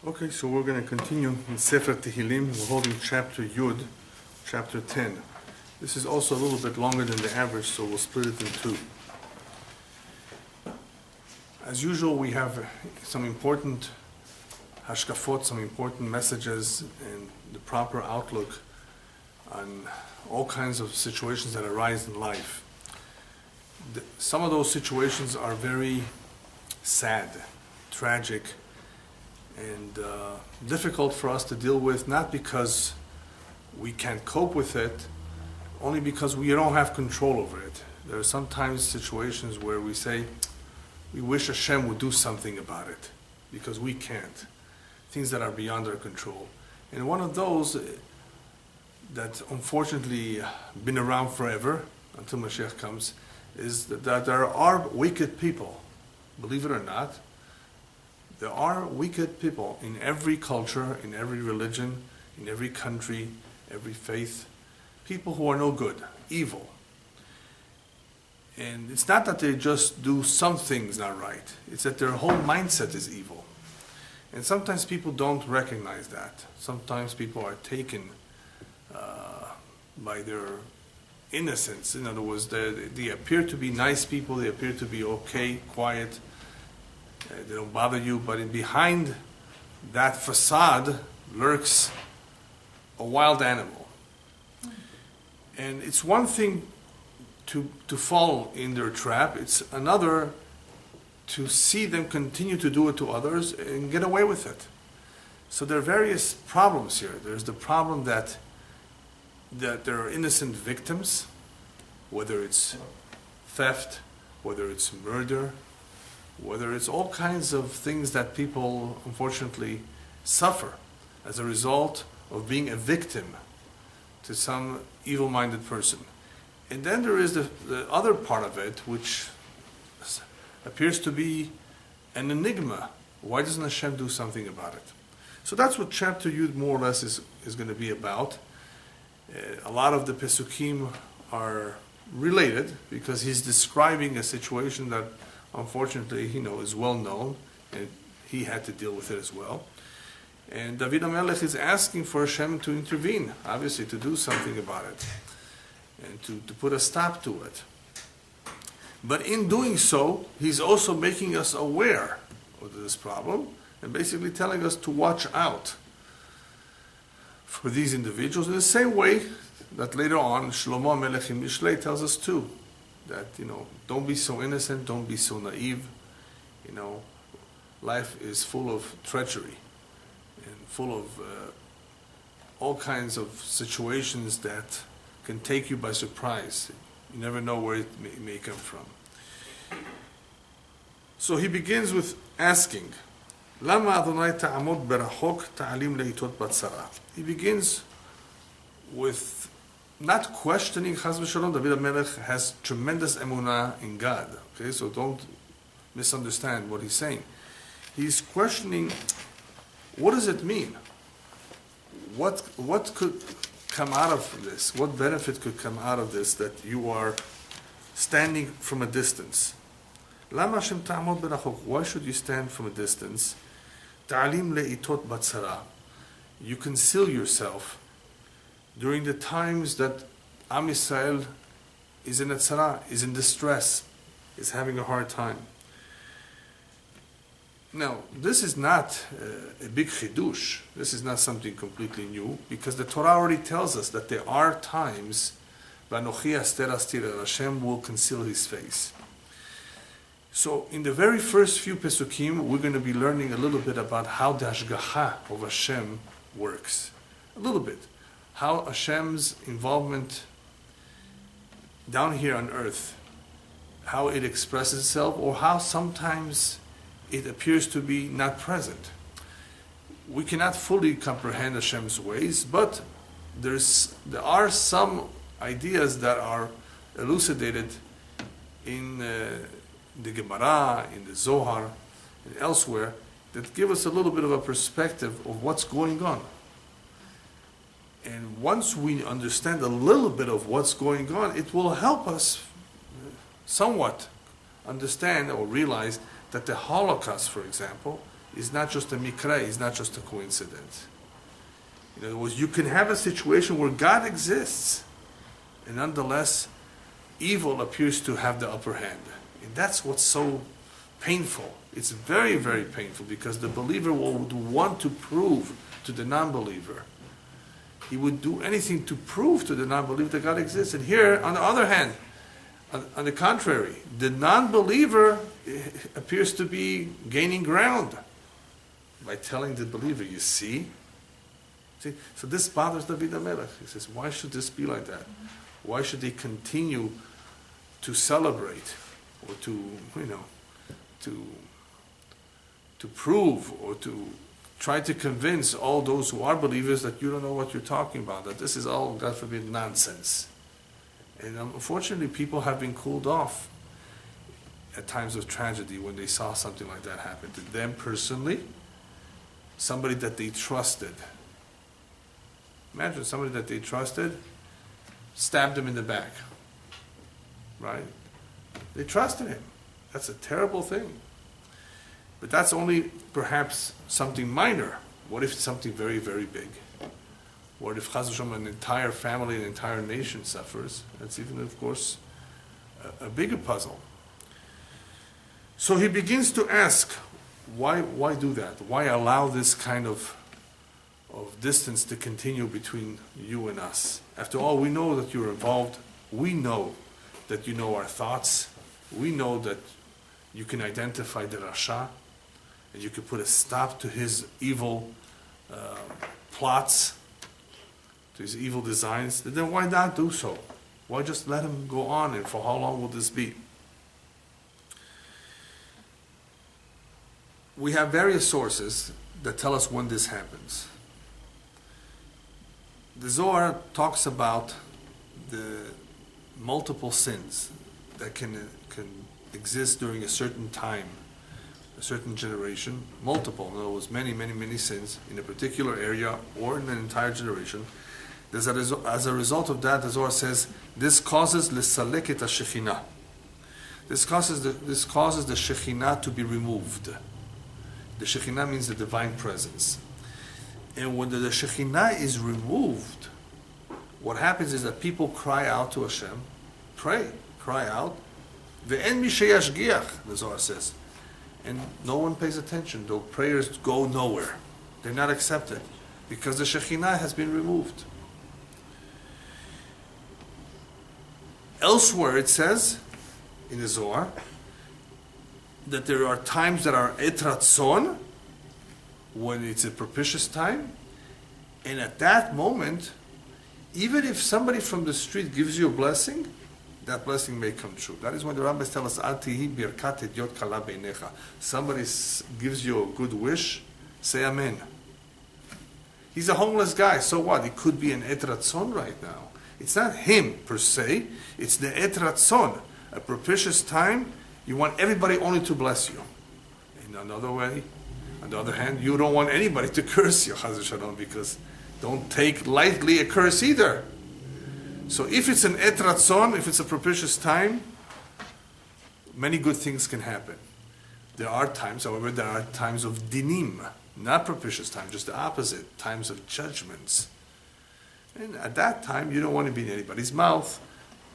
Okay, so we're going to continue in Sefer Tehilim. We're holding chapter Yud, chapter 10. This is also a little bit longer than the average, so we'll split it in two. As usual, we have some important hashkafot, some important messages, and the proper outlook on all kinds of situations that arise in life. Some of those situations are very sad, tragic, and difficult for us to deal with, not because we can't cope with it, only because we don't have control over it. There are sometimes situations where we say, we wish Hashem would do something about it, because we can't. Things that are beyond our control. And one of those that unfortunately been around forever, until Mashiach comes, is that there are wicked people. Believe it or not, there are wicked people in every culture, in every religion, in every country, every faith. People who are no good, evil. And it's not that they just do some things not right. It's that their whole mindset is evil. And sometimes people don't recognize that. Sometimes people are taken by their innocence. In other words, they appear to be nice people, they appear to be okay, quiet, they don't bother you, but behind that facade lurks a wild animal. And it's one thing to fall in their trap, it's another to see them continue to do it to others and get away with it. So there are various problems here. There's the problem that there are innocent victims, whether it's theft, whether it's murder, whether it's all kinds of things that people unfortunately suffer as a result of being a victim to some evil-minded person. And then there is the other part of it, which appears to be an enigma. Why doesn't Hashem do something about it? So that's what chapter Yud more or less is going to be about. A lot of the Pesukim are related because he's describing a situation that unfortunately is well known, and he had to deal with it as well. And David HaMelech is asking for Hashem to intervene, obviously to do something about it, and to put a stop to it. But in doing so, he's also making us aware of this problem, and basically telling us to watch out for these individuals in the same way that later on Shlomo HaMelech in Mishlei tells us too, that don't be so innocent, don't be so naive. Life is full of treachery and full of all kinds of situations that can take you by surprise. You never know where it may come from. So he begins with asking, Lama Adonai ta'amod berachok ta'alim leitot batzara. He begins with not questioning. Chas v'shalom, David HaMelech has tremendous emunah in God. Okay, so don't misunderstand what he's saying. He's questioning, what does it mean? What could come out of this? What benefit could come out of this that you are standing from a distance? Lama Hashem ta'amod berachok. Why should you stand from a distance? Ta'alim leitot batzara. You conceal yourself during the times that Am Yisrael is in a tzara, is in distress, is having a hard time. Now, this is not a big chidush. This is not something completely new, because the Torah already tells us that there are times V'anochi aster astira, Hashem will conceal His face. So, in the very first few Pesukim, we're going to be learning a little bit about how the Hashgacha of Hashem works. A little bit. How Hashem's involvement down here on earth, how it expresses itself, or how sometimes it appears to be not present. We cannot fully comprehend Hashem's ways, but there are some ideas that are elucidated in the Gemara, in the Zohar, and elsewhere, that give us a little bit of a perspective of what's going on. And once we understand a little bit of what's going on, it will help us somewhat understand or realize that the Holocaust, for example, is not just a mikra, is not just a coincidence. In other words, you can have a situation where God exists, and nonetheless, evil appears to have the upper hand. And that's what's so painful. It's very, very painful, because the believer would want to prove to the non-believer. He would do anything to prove to the non-believer that God exists. And here, on the other hand, on the contrary, the non-believer appears to be gaining ground by telling the believer, you see? See? So this bothers David HaMelech. He says, why should this be like that? Why should they continue to celebrate or to prove or to try to convince all those who are believers that you don't know what you're talking about, that this is all, God forbid, nonsense? And unfortunately, people have been cooled off at times of tragedy when they saw something like that happen to them personally, somebody that they trusted. Imagine somebody that they trusted stabbed them in the back, right? They trusted him. That's a terrible thing. But that's only perhaps something minor. What if it's something very, very big? What if Chas v'Shalom, an entire family, an entire nation suffers? That's even, of course, a bigger puzzle. So he begins to ask, why do that? Why allow this kind of distance to continue between you and us? After all, we know that you're involved. We know that you know our thoughts. We know that you can identify the Rasha, and you can put a stop to his evil plots, to his evil designs. Then why not do so? Why just let him go on, and for how long will this be? We have various sources that tell us when this happens. The Zohar talks about the multiple sins that can exist during a certain time, a certain generation, multiple, in other words, many, many, many sins in a particular area or in an entire generation. As a result of that, the Zohar says, this causes l'salek et ha-shekhinah. This causes the Shekhinah to be removed. The Shekhinah means the divine presence. And when the Shekhinah is removed, what happens is that people cry out to Hashem, pray, cry out, ve'en mi sheyashgiach, the Zohar says. And no one pays attention. The prayers go nowhere. They're not accepted because the Shekhinah has been removed. Elsewhere it says, in the Zohar, that there are times that are etratzon, when it's a propitious time, and at that moment, even if somebody from the street gives you a blessing, that blessing may come true. That is when the rabbis tell us, Al tihi birkat idiot kala beinecha. Somebody gives you a good wish, say amen. He's a homeless guy, so what? It could be an etratzon right now. It's not him per se, it's the etratzon. A propitious time, you want everybody only to bless you. In another way, on the other hand, you don't want anybody to curse you, Chaz v'Shalom, because don't take lightly a curse either. So if it's an etratzon, if it's a propitious time, many good things can happen. There are times, however, there are times of dinim, not propitious time, just the opposite, times of judgments. And at that time, you don't want to be in anybody's mouth.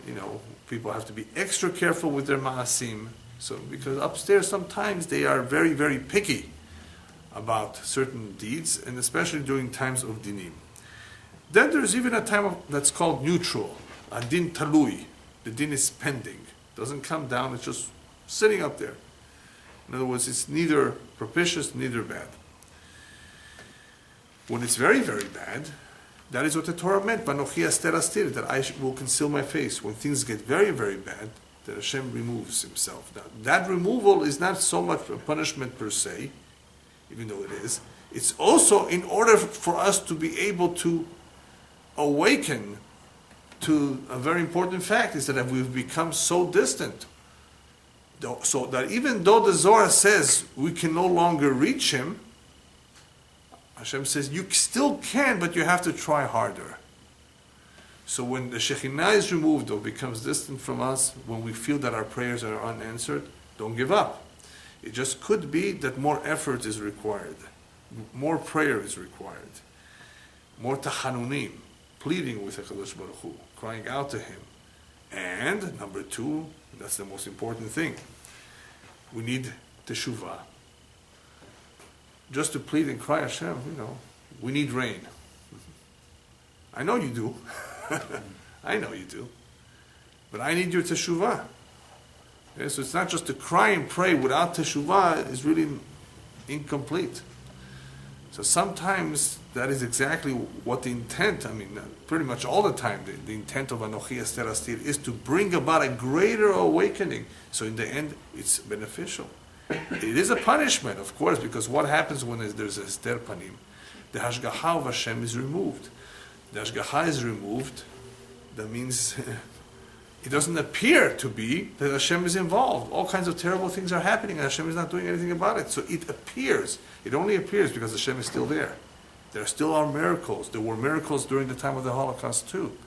You know, people have to be extra careful with their ma'asim. So, because upstairs sometimes they are very, very picky about certain deeds, and especially during times of dinim. Then there's even a time that's called neutral, a din talui. The din is pending. Doesn't come down, it's just sitting up there. In other words, it's neither propitious, neither bad. When it's very, very bad, that is what the Torah meant, Vanochi aster astir, that I will conceal my face. When things get very, very bad, that Hashem removes himself. Now, that removal is not so much a punishment per se, even though it is. It's also in order for us to be able to awaken to a very important fact, is that we've become so distant. So that even though the Zohar says we can no longer reach him, Hashem says you still can, but you have to try harder. So when the Shekhinah is removed or becomes distant from us, when we feel that our prayers are unanswered, don't give up. It just could be that more effort is required, more prayer is required, more tachanunim, pleading with HaKadosh Baruch Hu, crying out to Him. And number two, that's the most important thing, we need teshuvah. Just to plead and cry Hashem, we need rain. I know you do. I know you do. But I need your teshuvah. Okay, so it's not just to cry and pray without teshuvah is really incomplete. So sometimes that is exactly what the intent, pretty much all the time, the intent of Anochi Ester Astir is to bring about a greater awakening. So in the end, it's beneficial. It is a punishment, of course, because what happens when there's a Ester Panim? The Hashgacha of Hashem is removed. The Hashgacha is removed, that means it doesn't appear to be that Hashem is involved. All kinds of terrible things are happening and Hashem is not doing anything about it. So it appears, it only appears because Hashem is still there. There still are miracles. There were miracles during the time of the Holocaust too.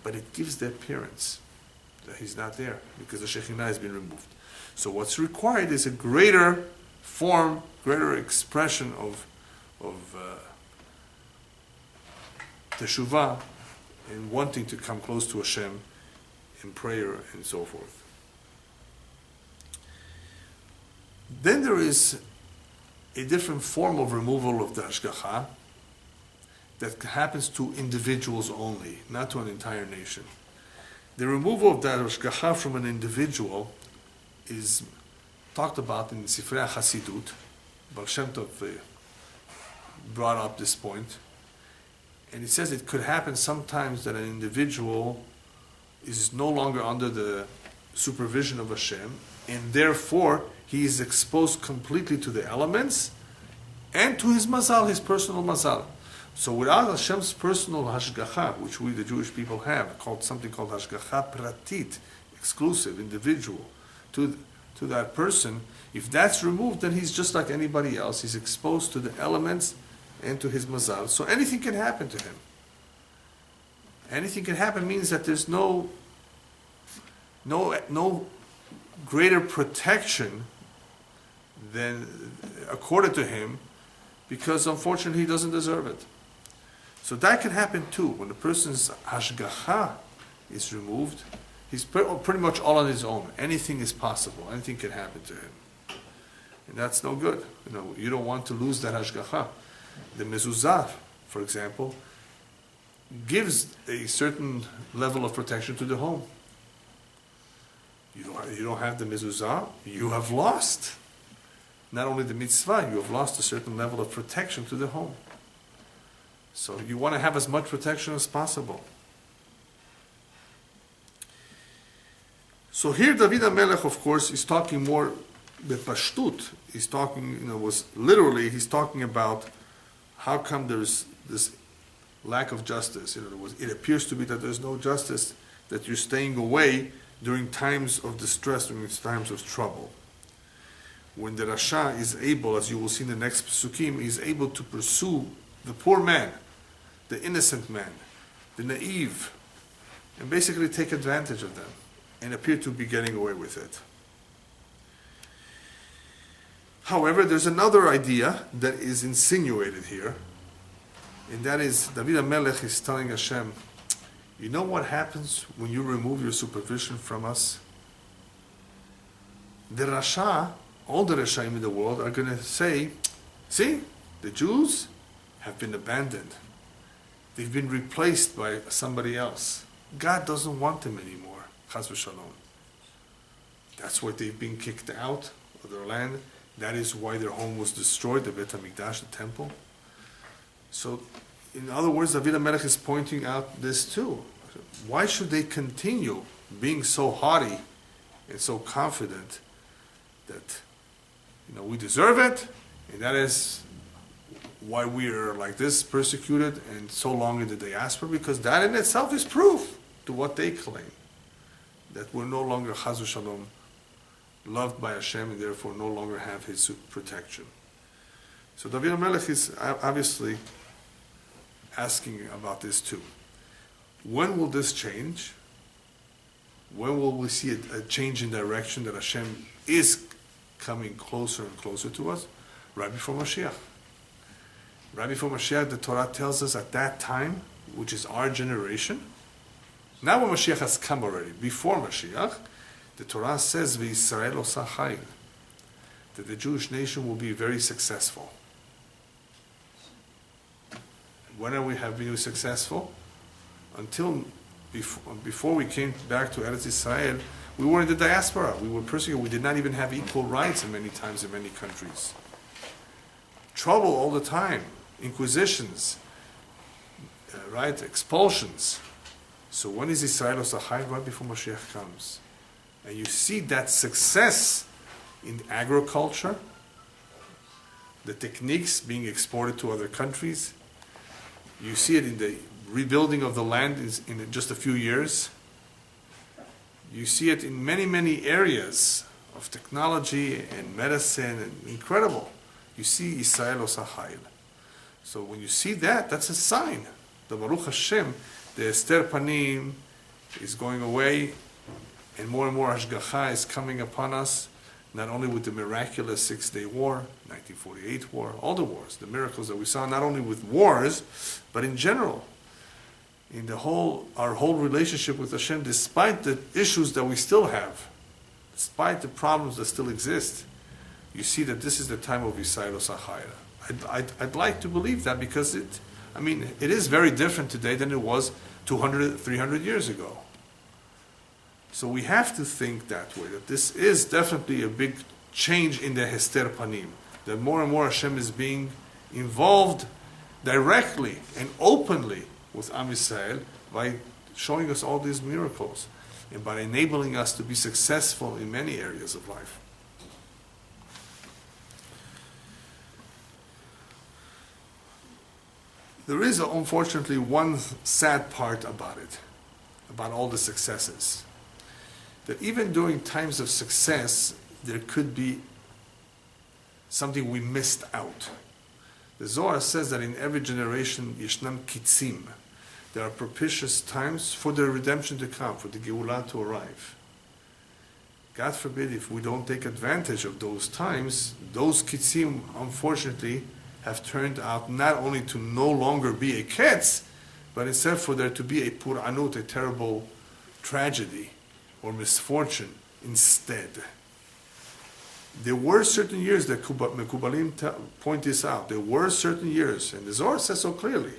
But it gives the appearance that He's not there because the Shekhinah has been removed. So what's required is a greater form, greater expression of teshuvah and wanting to come close to Hashem in prayer and so forth. Then there is a different form of removal of the Hashgacha that happens to individuals only, not to an entire nation. The removal of that Hashgacha from an individual is talked about in Sifrei HaChasidut. Baal Shem Tov brought up this point. And it says it could happen sometimes that an individual is no longer under the supervision of Hashem, and therefore he is exposed completely to the elements and to his mazal, his personal mazal. So without Hashem's personal hashgacha, which we the Jewish people have, something called hashgacha pratit, exclusive, individual, to that person, if that's removed, then he's just like anybody else. He's exposed to the elements and to his mazal. So anything can happen to him. Anything can happen means that there's no greater protection than accorded to him, because unfortunately he doesn't deserve it. So that can happen too. When the person's hashgacha is removed, he's pretty much all on his own. Anything is possible. Anything can happen to him. And that's no good. You don't want to lose that hashgacha. The mezuzah, for example, gives a certain level of protection to the home. You don't have the mezuzah, you have lost. Not only the mitzvah, you have lost a certain level of protection to the home. So you want to have as much protection as possible. So here David HaMelech, of course, is talking more bepashtut. He's talking, he's talking about how come there's this lack of justice. In other words, it appears to be that there's no justice, that you're staying away during times of distress, during times of trouble. When the Rasha is able, as you will see in the next Pesukim, is able to pursue the poor man, the innocent man, the naive, and basically take advantage of them and appear to be getting away with it. However, there's another idea that is insinuated here, and that is David HaMelech is telling Hashem, you know what happens when you remove your supervision from us? The Rasha, all the Rashaim in the world are going to say, see, the Jews have been abandoned. They've been replaced by somebody else. God doesn't want them anymore. Chas v'shalom. That's why they've been kicked out of their land. That is why their home was destroyed, the Beit HaMikdash, the temple. So, in other words, David HaMelech is pointing out this too. Why should they continue being so haughty and so confident that we deserve it, and that is why we are like this, persecuted and so long in the diaspora? Because that in itself is proof to what they claim, that we're no longer Chas v'Shalom loved by Hashem and therefore no longer have His protection. So David HaMelech is obviously asking about this too. When will this change? When will we see a change in direction, that Hashem is coming closer and closer to us? Right before Mashiach. Right before Mashiach, the Torah tells us at that time, which is our generation, not when Mashiach has come already, before Mashiach, the Torah says, V'Yisrael osa chayil, that the Jewish nation will be very successful. When are we have been successful? Until before we came back to Eretz Israel, we were in the diaspora. We were persecuted. We did not even have equal rights in many times in many countries. Trouble all the time. Inquisitions. Right? Expulsions. So when is Israel Osachai? Right before Mashiach comes. And you see that success in agriculture, the techniques being exported to other countries. You see it in the rebuilding of the land in just a few years. You see it in many, many areas of technology and medicine, and incredible. You see Israel Osachayil. So when you see that, that's a sign. The Baruch Hashem, the Esther Panim is going away, and more Hashgacha is coming upon us, not only with the miraculous Six-Day War, 1948 war, all the wars, the miracles that we saw, not only with wars, but in general. In our whole relationship with Hashem, despite the issues that we still have, despite the problems that still exist, you see that this is the time of Yisrael Osachayra. I'd like to believe that because it is very different today than it was 200, 300 years ago. So we have to think that way, that this is definitely a big change in the Hester Panim, that more and more Hashem is being involved directly and openly with Am Yisrael by showing us all these miracles and by enabling us to be successful in many areas of life. There is, unfortunately, one sad part about it, about all the successes. That even during times of success, there could be something we missed out. The Zohar says that in every generation, Yeshnam Kitzim, there are propitious times for the redemption to come, for the Geulah to arrive. God forbid if we don't take advantage of those times, those Kitzim, unfortunately, have turned out not only to no longer be a Ketz, but instead for there to be a Pur'anut, a terrible tragedy or misfortune instead. There were certain years that Mekubalim point this out. There were certain years, and the Zohar says so clearly,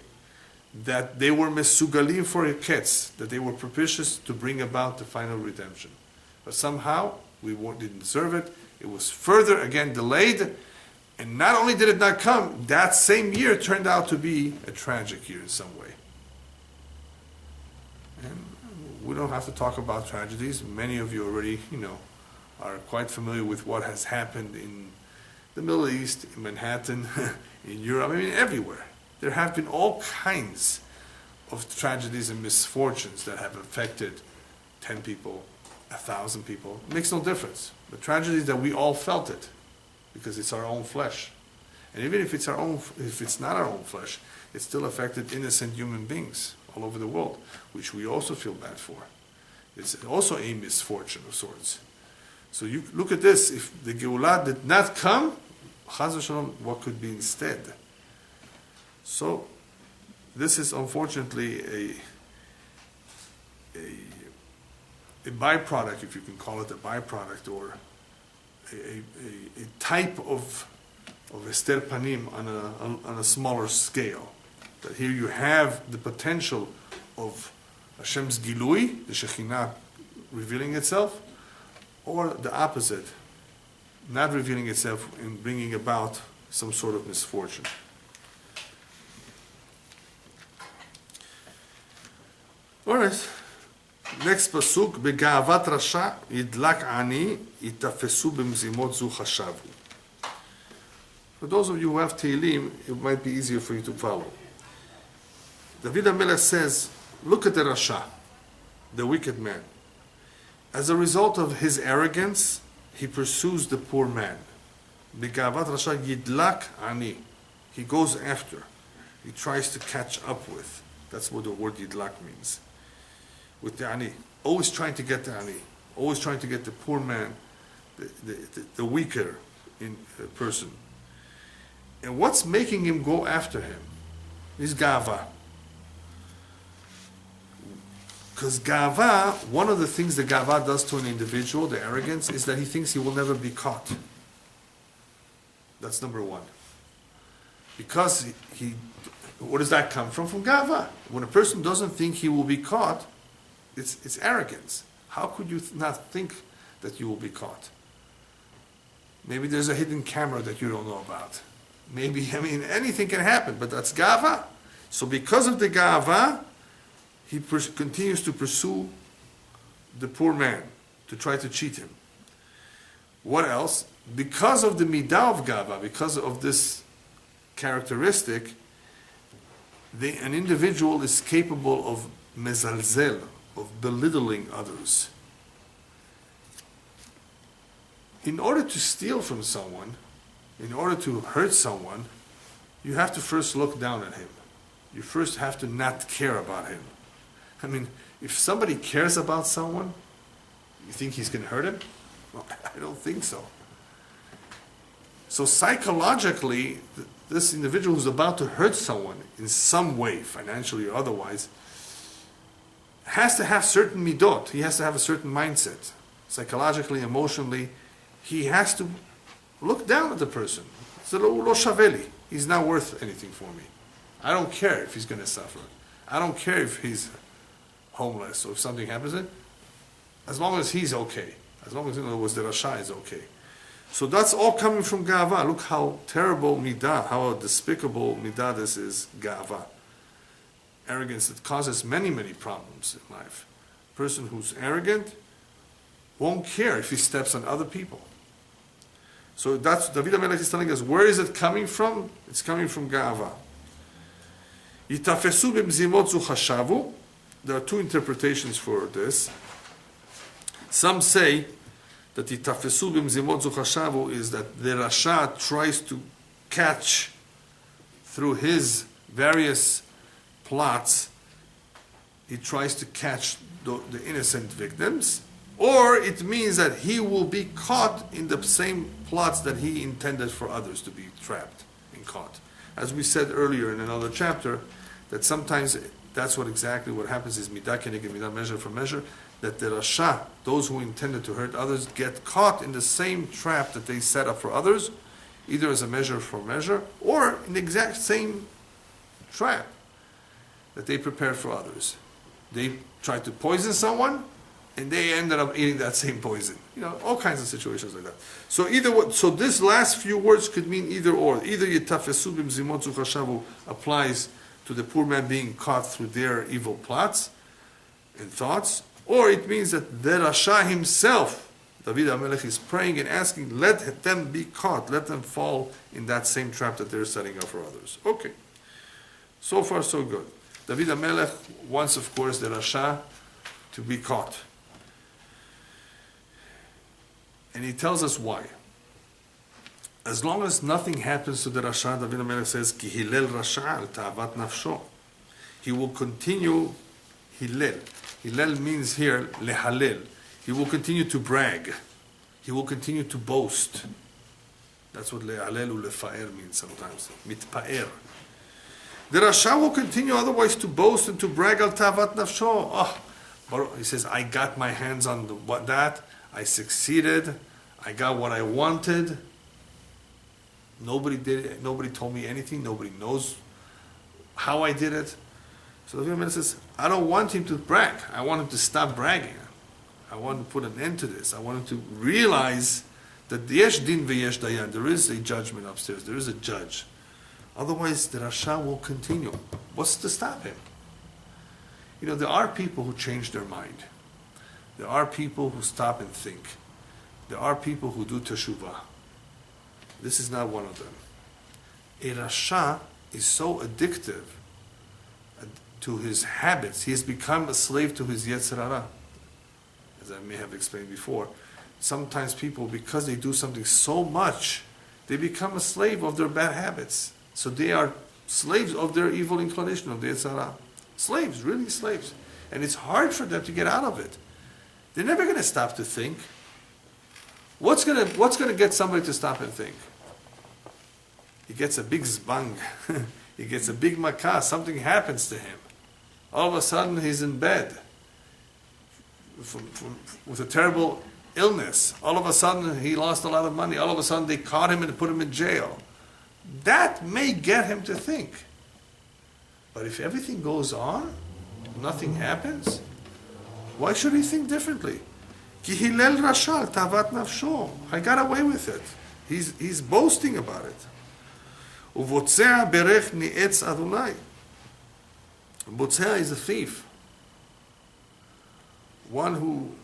that they were mesugalim for a ketz, that they were propitious to bring about the final redemption. But somehow, we didn't deserve it. It was further, again, delayed, and not only did it not come, that same year turned out to be a tragic year in some way. And we don't have to talk about tragedies. Many of you already, are quite familiar with what has happened in the Middle East, in Manhattan, in Europe, everywhere. There have been all kinds of tragedies and misfortunes that have affected 10 people, 1,000 people. It makes no difference. The tragedy is that we all felt it because it's our own flesh. And even if it's not our own flesh, it still affected innocent human beings all over the world, which we also feel bad for. It's also a misfortune of sorts. So you look at this, if the Geulah did not come, Chaz v'shalom, what could be instead? So this is unfortunately a byproduct, if you can call it a byproduct, or a type of Esther Panim on a smaller scale. That here you have the potential of Hashem's Gilui, the Shekhinah revealing itself, or the opposite, not revealing itself and bringing about some sort of misfortune. All right. Next pasuk, bega'avat rasha yidlak ani yitafesu b'mzimot zu chashavu. For those of you who have Tehilim, it might be easier for you to follow. David HaMelech says, look at the rasha, the wicked man. As a result of his arrogance, he pursues the poor man. Bega'avat rasha yidlak ani. He goes after. He tries to catch up with. That's what the word yidlak means. With the ani. Always trying to get the ani. Always trying to get the poor man the weaker person. And what's making him go after him? Is gava. Because gava, one of the things that gava does to an individual, the arrogance, is that he thinks he will never be caught. That's number one. Because where does that come from? From gava. When a person doesn't think he will be caught, it's arrogance. How could you not think that you will be caught? Maybe there's a hidden camera that you don't know about. Maybe, anything can happen, but that's gava. So because of the gava, he continues to pursue the poor man, to try to cheat him. What else? Because of the midah of gava, because of this characteristic, an individual is capable of mezalzel, of belittling others. In order to steal from someone, in order to hurt someone, you have to first look down at him. You first have to not care about him. If somebody cares about someone, you think he's going to hurt him? Well, I don't think so. So psychologically, this individual who's about to hurt someone in some way, financially or otherwise, has to have certain midot. He has to have a certain mindset. Psychologically, emotionally, he has to look down at the person. Lo shaveli. He's not worth anything for me. I don't care if he's going to suffer. I don't care if he's homeless or if something happens to him. As long as he's okay. As long as, in other words, the Rasha is okay. So that's all coming from gava. Look how terrible midah, how despicable midah this is, gava. Arrogance that causes many, many problems in life. A person who's arrogant won't care if he steps on other people. So that's, David HaMelech is telling us, where is it coming from? It's coming from gava. Yitafesu b'mzimot zu chashavu. There are two interpretations for this. Some say that Yitafesu b'mzimot zu chashavu is that the Rasha tries to catch, through his various plots, he tries to catch the innocent victims, or it means that he will be caught in the same plots that he intended for others to be trapped and caught. As we said earlier in another chapter, that sometimes that's exactly what happens is midah keneged midah, measure for measure, that the Rasha, those who intended to hurt others, get caught in the same trap that they set up for others, either as a measure for measure, or in the exact same trap that they prepared for others. They tried to poison someone, and they ended up eating that same poison. All kinds of situations like that. So this last few words could mean either or. Either Yitafesu b'mzimot zu chashavu applies to the poor man being caught through their evil plots and thoughts, or it means that the Rasha himself, David HaMelech, is praying and asking, let them be caught, let them fall in that same trap that they're setting up for others. Okay. So far, so good. David HaMelech wants, of course, the Rasha to be caught. And he tells us why. As long as nothing happens to the Rasha, David HaMelech says, Ki hilel Rasha al ta'avat nafsho. He will continue, hilel. Hilel means here, lehalel. He will continue to brag. He will continue to boast. That's what lehalel or lefa'er means sometimes. Mitpa'er. The Rasha will continue otherwise to boast and to brag al ta'avat nafsho. He says, I got my hands on that. I succeeded. I got what I wanted. Nobody did it. Nobody told me anything. Nobody knows how I did it. So the Rebbe says, I don't want him to brag. I want him to stop bragging. I want to put an end to this. I want him to realize that yesh din v'yesh dayan. There is a judgment upstairs. There is a judge. Otherwise, the Rasha will continue. What's to stop him? There are people who change their mind. There are people who stop and think. There are people who do teshuvah. This is not one of them. A Rasha is so addictive to his habits. He has become a slave to his Yetzer Hara. As I may have explained before, sometimes people, because they do something so much, they become a slave of their bad habits. So they are slaves of their evil inclination, of the Yetzer Hara. Slaves, really slaves. And it's hard for them to get out of it. They're never going to stop to think. What's gonna get somebody to stop and think? He gets a big zbang. He gets a big makah. Something happens to him. All of a sudden, he's in bed with a terrible illness. All of a sudden, he lost a lot of money. All of a sudden, they caught him and put him in jail. That may get him to think. But if everything goes on, nothing happens, why should he think differently? Ki hilel rashal tavat nafsho. I got away with it. He's boasting about it. Uvotzea berech ni'etz Adonai. Botzea is a thief. One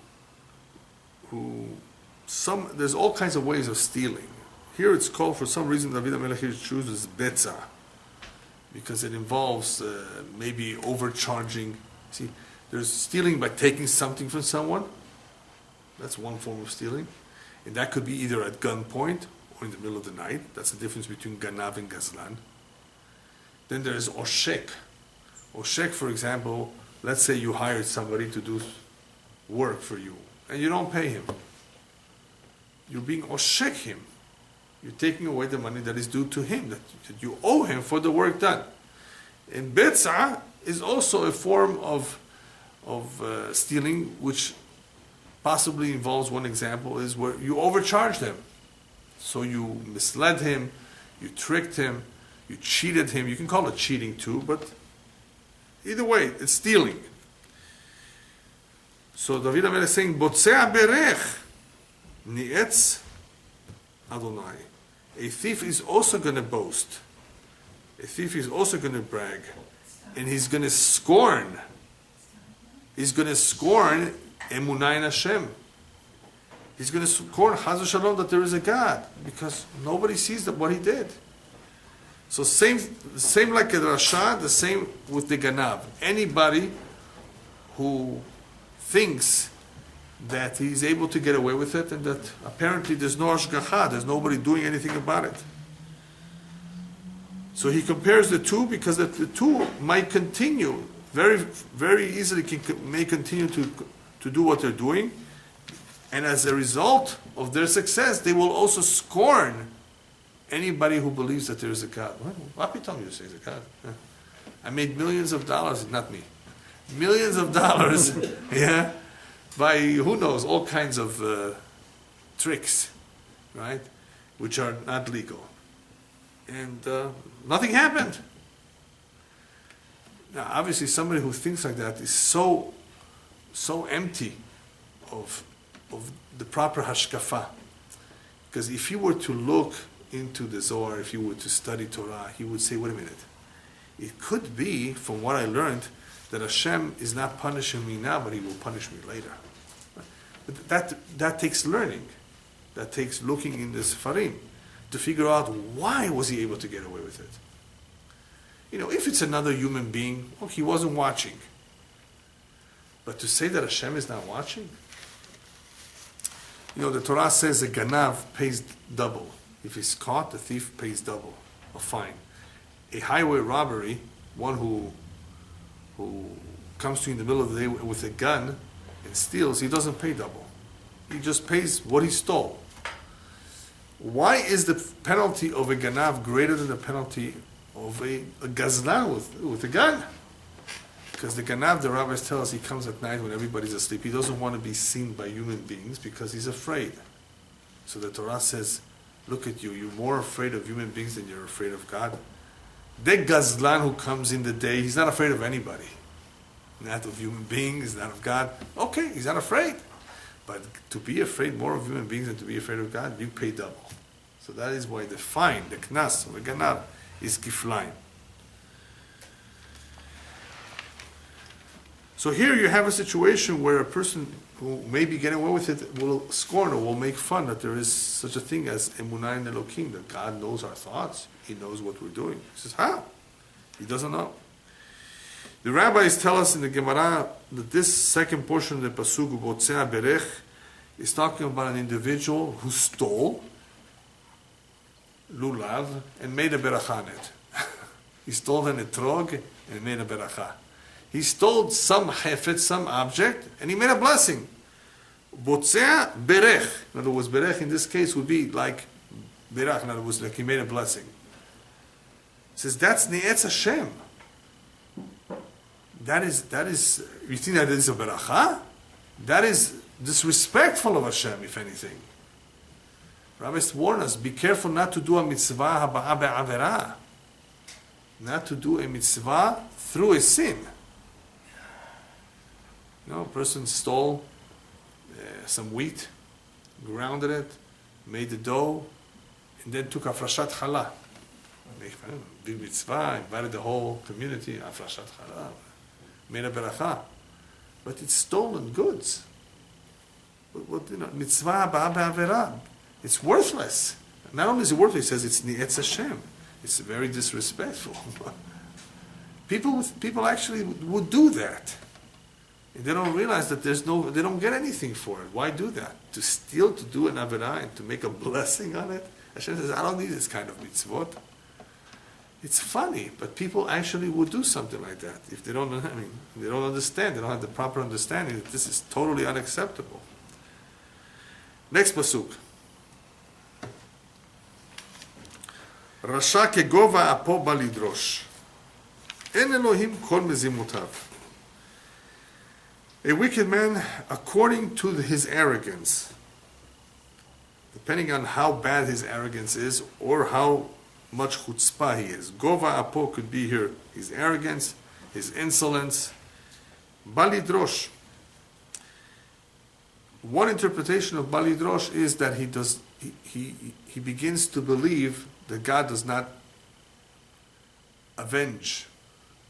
there's all kinds of ways of stealing. Here it's called, for some reason, David HaMelech chooses betza, because it involves maybe overcharging. See, there's stealing by taking something from someone. That's one form of stealing. And that could be either at gunpoint or in the middle of the night. That's the difference between ganav and gazlan. Then there's oshek. Oshek, for example, let's say you hired somebody to do work for you, and you don't pay him. You're being oshek him. You're taking away the money that is due to him, that you owe him for the work done. And betza is also a form of stealing, which possibly involves, one example is where you overcharged him. So you misled him, you tricked him, you cheated him. You can call it cheating too, but either way, it's stealing. So David HaMelech is saying, Botzea berech ni'etz Adonai. A thief is also going to boast. A thief is also going to brag. And he's going to scorn. He's going to scorn emunah in Hashem. He's going to scorn Chas v'Shalom that there is a God, because nobody sees what he did. So same like the Rasha, the same with the Ganav. Anybody who thinks that he's able to get away with it, and that apparently there's no ashgacha, there's nobody doing anything about it. So he compares the two, because the two might continue, very, very easily may continue to do what they're doing, and as a result of their success, they will also scorn anybody who believes that there is a God. What you tell me to say there's a God? I made millions of dollars, not me. Millions of dollars, yeah, by who knows, all kinds of tricks, right, which are not legal. And nothing happened. Now, obviously, somebody who thinks like that is so empty of the proper hashkafa. Because if he were to look into the Zohar, if he were to study Torah, he would say, wait a minute, it could be, from what I learned, that Hashem is not punishing me now, but he will punish me later. But that takes learning. That takes looking in the Sefarim to figure out why was he able to get away with it. You know, if it's another human being, well, he wasn't watching. But to say that Hashem is not watching? You know, the Torah says a ganav pays double. If he's caught, the thief pays double, a fine. A highway robbery, one who comes to you in the middle of the day with a gun and steals, he doesn't pay double. He just pays what he stole. Why is the penalty of a ganav greater than the penalty of a gazlan with a gun? Because the ganav, the rabbis tell us, he comes at night when everybody's asleep. He doesn't want to be seen by human beings because he's afraid. So the Torah says, look at you, you're more afraid of human beings than you're afraid of God. The gazlan who comes in the day, he's not afraid of anybody. Not of human beings, not of God. Okay, he's not afraid. But to be afraid more of human beings than to be afraid of God, you pay double. So that is why the fine, the knas, or the ganav, is kiflaim. So here you have a situation where a person who may be getting away with it will scorn or will make fun that there is such a thing as emunah in Elokim, that God knows our thoughts, He knows what we're doing. He says, how? He doesn't know. The rabbis tell us in the Gemara that this second portion of the Pasuk, Botzea Berech, is talking about an individual who stole lulav and made a beracha on it. He stole an etrog and made a beracha. He stole some hefet, some object, and he made a blessing. Botzea berech. In other words, berech in this case would be like berach. In other words, like he made a blessing. He says that's Ne'etz Hashem. That is, you think that is a beracha? That is disrespectful of Hashem, if anything. Rabbis warn us, be careful not to do a mitzvah haba'a be'avera. Not to do a mitzvah through a sin. You know, a person stole some wheat, grounded it, made the dough, and then took afrashat challah. Big mitzvah, invited the whole community, afrashat challah, made a beracha. But it's stolen goods. What, you know, mitzvah haba'a be'avera. It's worthless. Not only is it worthless, he says it's Ne'etz Hashem. It's very disrespectful. People actually would do that. And they don't realize that they don't get anything for it. Why do that? To steal, to do an averah, and to make a blessing on it? Hashem says, I don't need this kind of mitzvot. It's funny, but people actually would do something like that if they don't, they don't understand, they don't have the proper understanding that this is totally unacceptable. Next pasuk. Rasha kegova apo balidrosh. En Elohim kol mezimotav. A wicked man, according to his arrogance, depending on how bad his arrogance is or how much chutzpah he is. Gova apo could be here his arrogance, his insolence. Balidrosh. One interpretation of balidrosh is that he begins to believe that God does not avenge,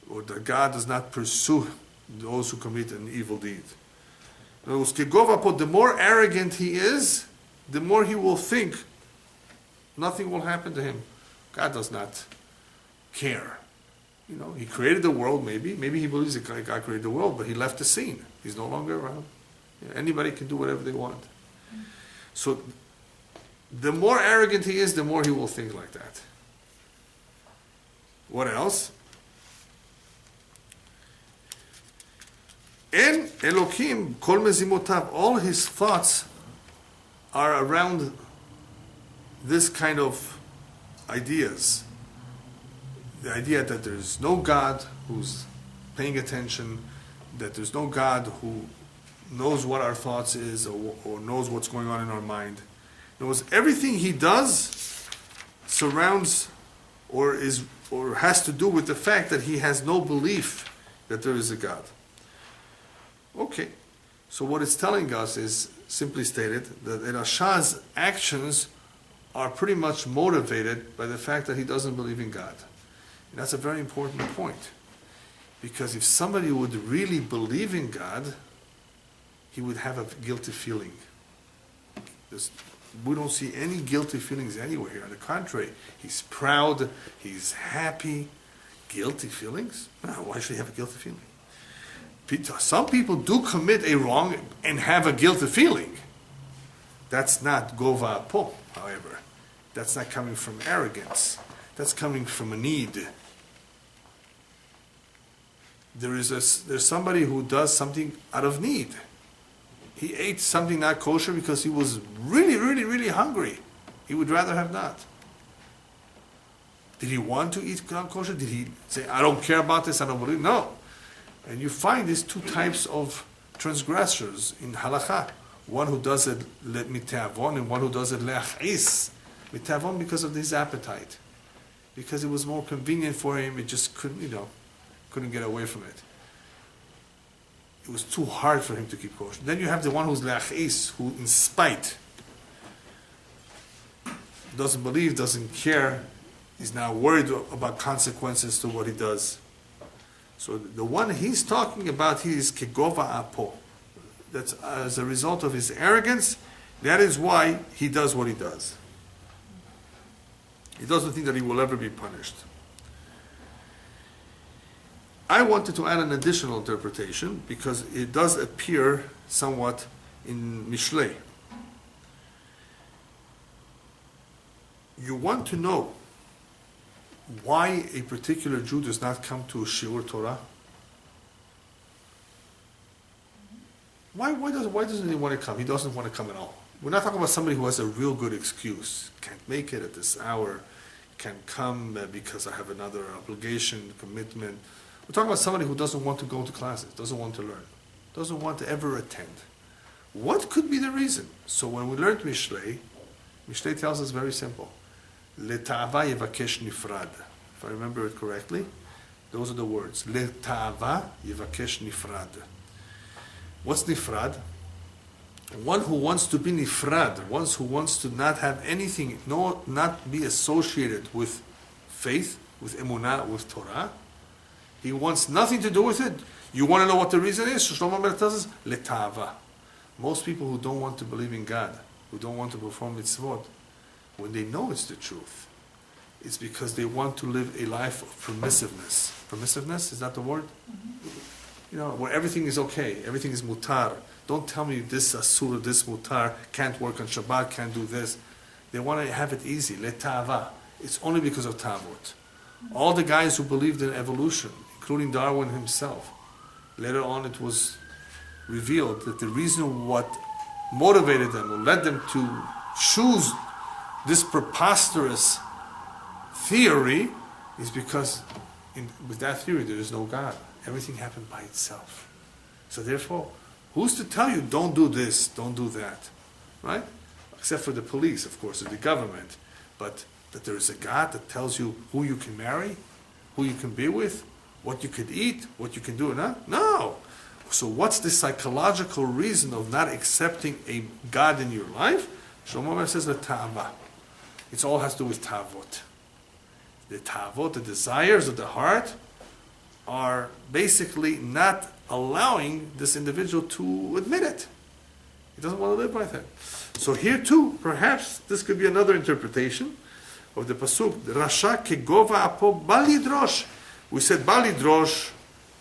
or that God does not pursue those who commit an evil deed. In other words, the more arrogant he is, the more he will think nothing will happen to him. God does not care. You know, he created the world, maybe he believes that God created the world, but he left the scene. He's no longer around. Anybody can do whatever they want. So the more arrogant he is, the more he will think like that. What else? En Elokim kol mezimotav. All his thoughts are around this kind of ideas. The idea that there's no God who's paying attention, that there's no God who knows what our thoughts is or knows what's going on in our mind. In other words, everything he does surrounds or has to do with the fact that he has no belief that there is a God. Okay, so what it's telling us is, simply stated, that Rasha's actions are pretty much motivated by the fact that he doesn't believe in God. And that's a very important point. Because if somebody would really believe in God, he would have a guilty feeling. We don't see any guilty feelings anywhere here. On the contrary, he's proud, he's happy. Guilty feelings? No, why should he have a guilty feeling? Some people do commit a wrong and have a guilty feeling. That's not gova apo, however. That's not coming from arrogance. That's coming from a need. There's somebody who does something out of need. He ate something not kosher because he was really, really, really hungry. He would rather have not. Did he want to eat non kosher? Did he say, I don't care about this, I don't believe? No. And you find these two types of transgressors in halakha. One who does it mitavon and one who does it le'achis. Mitavon because of his appetite. Because it was more convenient for him, it just couldn't get away from it. It was too hard for him to keep kosher. Then you have the one who's le'achis, who in spite doesn't believe, doesn't care, is now worried about consequences to what he does. So the one he's talking about, he is kegova apo. That's as a result of his arrogance. That is why he does what he does. He doesn't think that he will ever be punished. I wanted to add an additional interpretation because it does appear somewhat in Mishlei. You want to know why a particular Jew does not come to Shiur Torah? Why doesn't he want to come? He doesn't want to come at all. We're not talking about somebody who has a real good excuse. Can't make it at this hour. Can't come because I have another obligation, commitment. We're talking about somebody who doesn't want to go to classes, doesn't want to learn, doesn't want to ever attend. What could be the reason? So when we learned Mishlei tells us very simple. Leta'ava yevakesh nifrad. If I remember it correctly, those are the words. Leta'ava yevakesh nifrad. What's nifrad? One who wants to be nifrad, one who wants to not have anything, not be associated with faith, with emunah, with Torah. He wants nothing to do with it. You want to know what the reason is? Shlomo Melech tells us, leta'ava. Most people who don't want to believe in God, who don't want to perform mitzvot, when they know it's the truth, it's because they want to live a life of permissiveness. Permissiveness, is that the word? Mm-hmm. Where everything is okay, everything is mutar. Don't tell me this asur, this mutar, can't work on Shabbat, can't do this. They want to have it easy, leta'ava. It's only because of tavot. All the guys who believed in evolution, including Darwin himself, later on it was revealed that the reason what motivated them or led them to choose this preposterous theory is because with that theory there is no God. Everything happened by itself. So therefore, who's to tell you don't do this, don't do that, right? Except for the police, of course, or the government. But that there is a God that tells you who you can marry, who you can be with, what you could eat, what you can do or not? No. So what's the psychological reason of not accepting a God in your life? Shlomo Melech says the ta'ava. It all has to do with tavot. The tavot, the desires of the heart, are basically not allowing this individual to admit it. He doesn't want to live by that. So here too, perhaps this could be another interpretation of the pasuk. Rasha kegova apo balidrosh. We said balidrosh.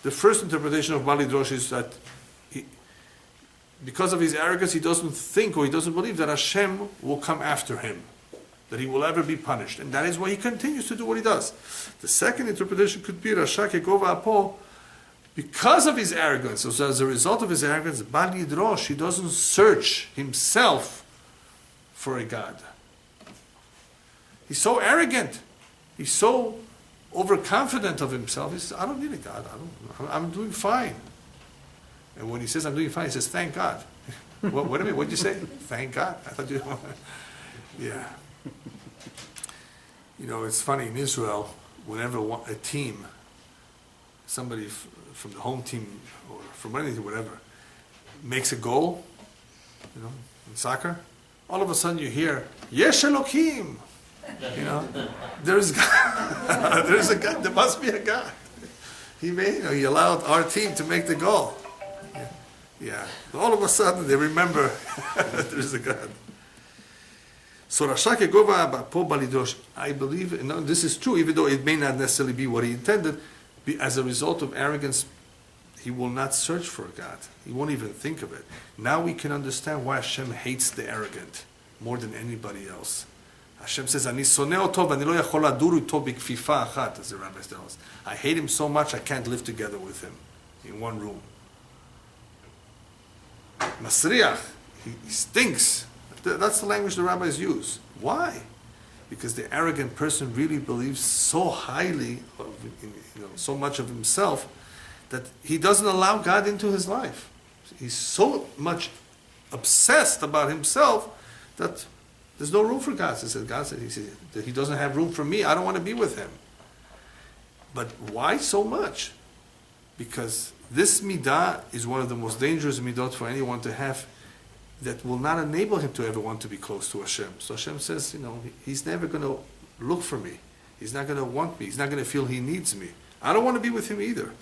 The first interpretation of balidrosh is that because of his arrogance, he doesn't think or he doesn't believe that Hashem will come after him, that he will ever be punished, and that is why he continues to do what he does. The second interpretation could be Rasha kegova apo. Because of his arrogance, so as a result of his arrogance, balidrosh, he doesn't search himself for a God. He's so arrogant. He's so overconfident of himself. He says, I don't need a God. I'm doing fine. And when he says, I'm doing fine, he says, thank God. Wait a minute, what did you say? Thank God? I thought you... Yeah. It's funny, in Israel, whenever a team, somebody from the home team, or from anything, whatever, makes a goal, in soccer, all of a sudden you hear, Yesh Elokim! There's God. There's a God. There must be a God. He allowed our team to make the goal. Yeah. All of a sudden they remember that there's a God. So Rasha kegova apo balidrosh. I believe, this is true, even though it may not necessarily be what he intended. As a result of arrogance, he will not search for a God. He won't even think of it. Now we can understand why Hashem hates the arrogant more than anybody else. Hashem says, "Ani soneh oto v'ani lo yachol ladur ito b'kfifa achat," as the rabbis tell us. I hate him so much I can't live together with him in one room. Masriach, he stinks. That's the language the rabbis use. Why? Because the arrogant person really believes so highly of, so much of himself that he doesn't allow God into his life. He's so much obsessed about himself that there's no room for God. God said that he doesn't have room for me. I don't want to be with him. But why so much? Because this midah is one of the most dangerous midot for anyone to have, that will not enable him to ever want to be close to Hashem. So Hashem says, he's never going to look for me. He's not going to want me. He's not going to feel he needs me. I don't want to be with him either.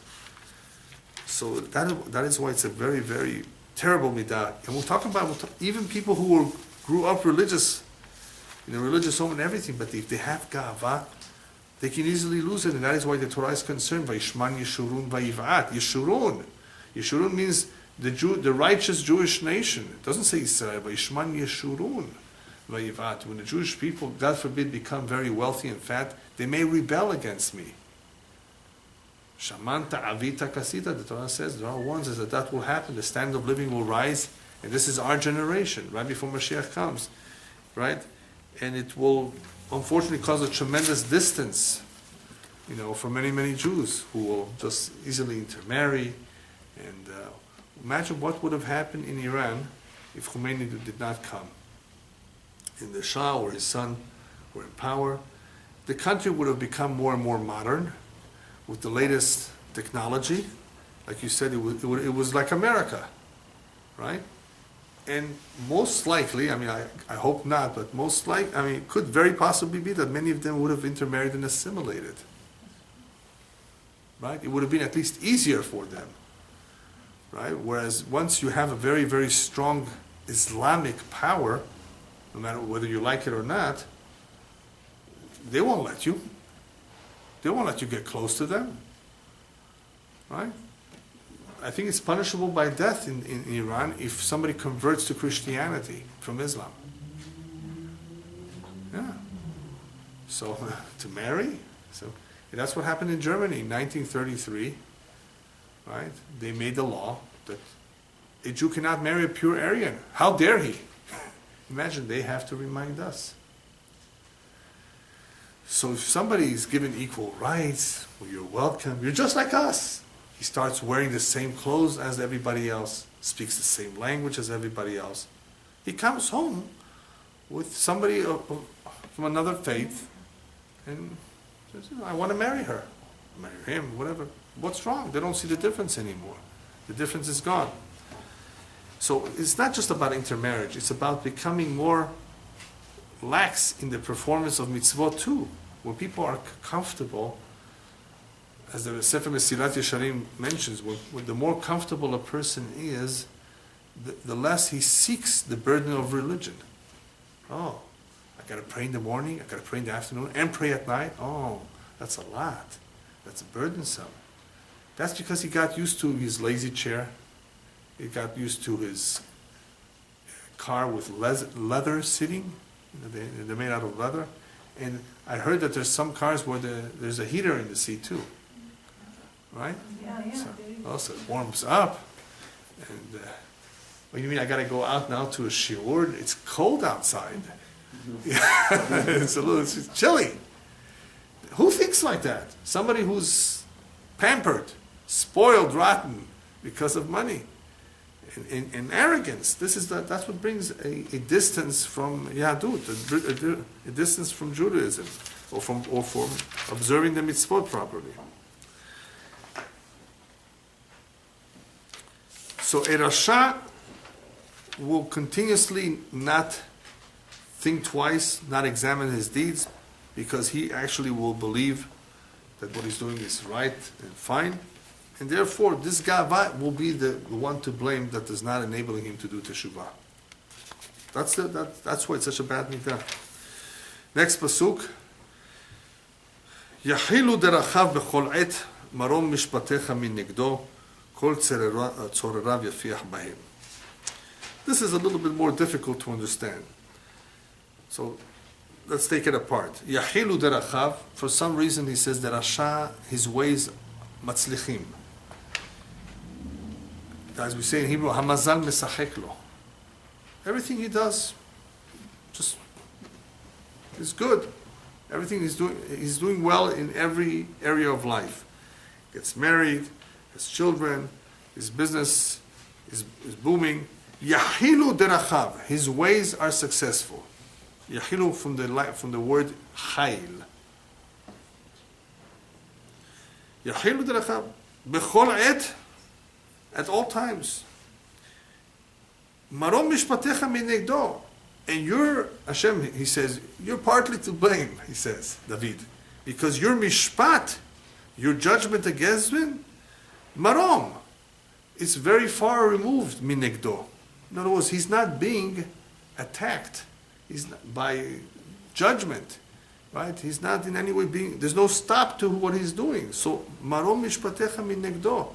So that is why it's a very, very terrible midah. And we'll talk about even people who grew up religious, in a religious home and everything, but if they have ga'ava, they can easily lose it, and that is why the Torah is concerned. Vayishman Yeshurun Vayivat. Yeshurun. Yeshurun means the righteous Jewish nation. It doesn't say Israel. Vayishman Yeshurun Vayivat. When the Jewish people, God forbid, become very wealthy and fat, they may rebel against me. Shamanta avita kasita, the Torah says, the Torah warns us that that will happen, the standard of living will rise, and this is our generation, right before Mashiach comes, right? And it will unfortunately cause a tremendous distance, for many, many Jews who will just easily intermarry. And imagine what would have happened in Iran if Khomeini did not come. And the Shah or his son were in power. The country would have become more and more modern with the latest technology. Like you said, it was like America, right? And most likely, I hope not, but it could very possibly be that many of them would have intermarried and assimilated, right? It would have been at least easier for them, right? Whereas once you have a very, very strong Islamic power, no matter whether you like it or not, they won't let you. They won't let you get close to them, right? I think it's punishable by death in Iran if somebody converts to Christianity from Islam. Yeah. So, to marry? So, that's what happened in Germany in 1933, right? They made the law that a Jew cannot marry a pure Aryan. How dare he? Imagine, they have to remind us. So if somebody is given equal rights, well, you're welcome, you're just like us. He starts wearing the same clothes as everybody else, speaks the same language as everybody else. He comes home with somebody from another faith and says, I want to marry her. Marry him, whatever. What's wrong? They don't see the difference anymore. The difference is gone. So it's not just about intermarriage. It's about becoming more lax in the performance of mitzvot too. When people are comfortable, as the Sefer Mesilat Yesharim mentions, when the more comfortable a person is, the less he seeks the burden of religion. Oh, I got to pray in the morning, I got to pray in the afternoon, and pray at night. Oh, that's a lot. That's burdensome. That's because he got used to his lazy chair. He got used to his car with leather seating. They're made out of leather. And I heard that there's some cars where there's a heater in the seat too. Right? Yeah. So, also it warms up. And what do you mean I got to go out now to a shiur? It's cold outside. It's chilly. Who thinks like that? Somebody who's pampered, spoiled, rotten because of money and arrogance. That's what brings a distance from Yahadut, a distance from Judaism, or from observing the mitzvot properly. So a Rasha will continuously not think twice, not examine his deeds, because he actually will believe that what he's doing is right and fine. And therefore, this Gava will be the one to blame that is not enabling him to do Teshuvah. That's why it's such a bad midah. Next pasuk. Yahilu derachav bechol et marom mishpatecha min negdo kol tzorerav yafiach bahem. This is a little bit more difficult to understand. So let's take it apart. Yahilu derachav, for some reason he says that Rasha, his ways matzlichim. As we say in Hebrew, hamazal mesachek lo. Everything he does just is good. Everything he's doing well in every area of life. Gets married, has children, his business is booming. Yahilu derachav, his ways are successful. Yahilu from the word chayil. Yahilu derachav bechol et, at all times. Marom mishpatecha min negdo. And you're, Hashem, he says, you're partly to blame, he says, David. Because your mishpat, your judgment against him, marom, is very far removed, min negdo. In other words, he's not being attacked. He's not, by judgment, right? He's not in any way being, there's no stop to what he's doing. So, marom mishpatecha min negdo.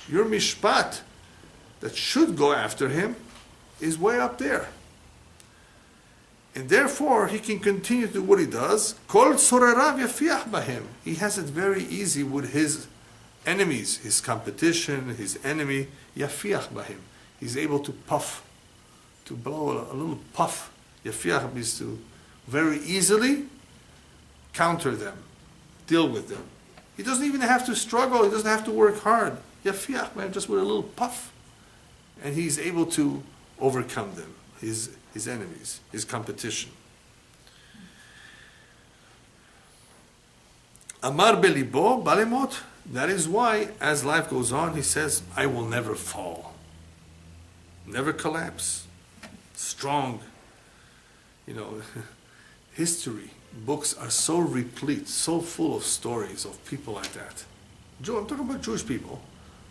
Your mishpat that should go after him is way up there. And therefore, he can continue to do what he does. Kol tzorerav yafiach bahem. He has it very easy with his enemies, his competition, his enemy, yafiach bahim. He's able to puff, to blow a little puff. Yafiach means to very easily counter them, deal with them. He doesn't even have to struggle, he doesn't have to work hard. Yafiach bahim, just with a little puff. And he's able to overcome them, his enemies, his competition. Amar belibo balemot. That is why, as life goes on, he says, I will never fall, never collapse. Strong. You know, history, books are so replete, so full of stories of people like that. I'm talking about Jewish people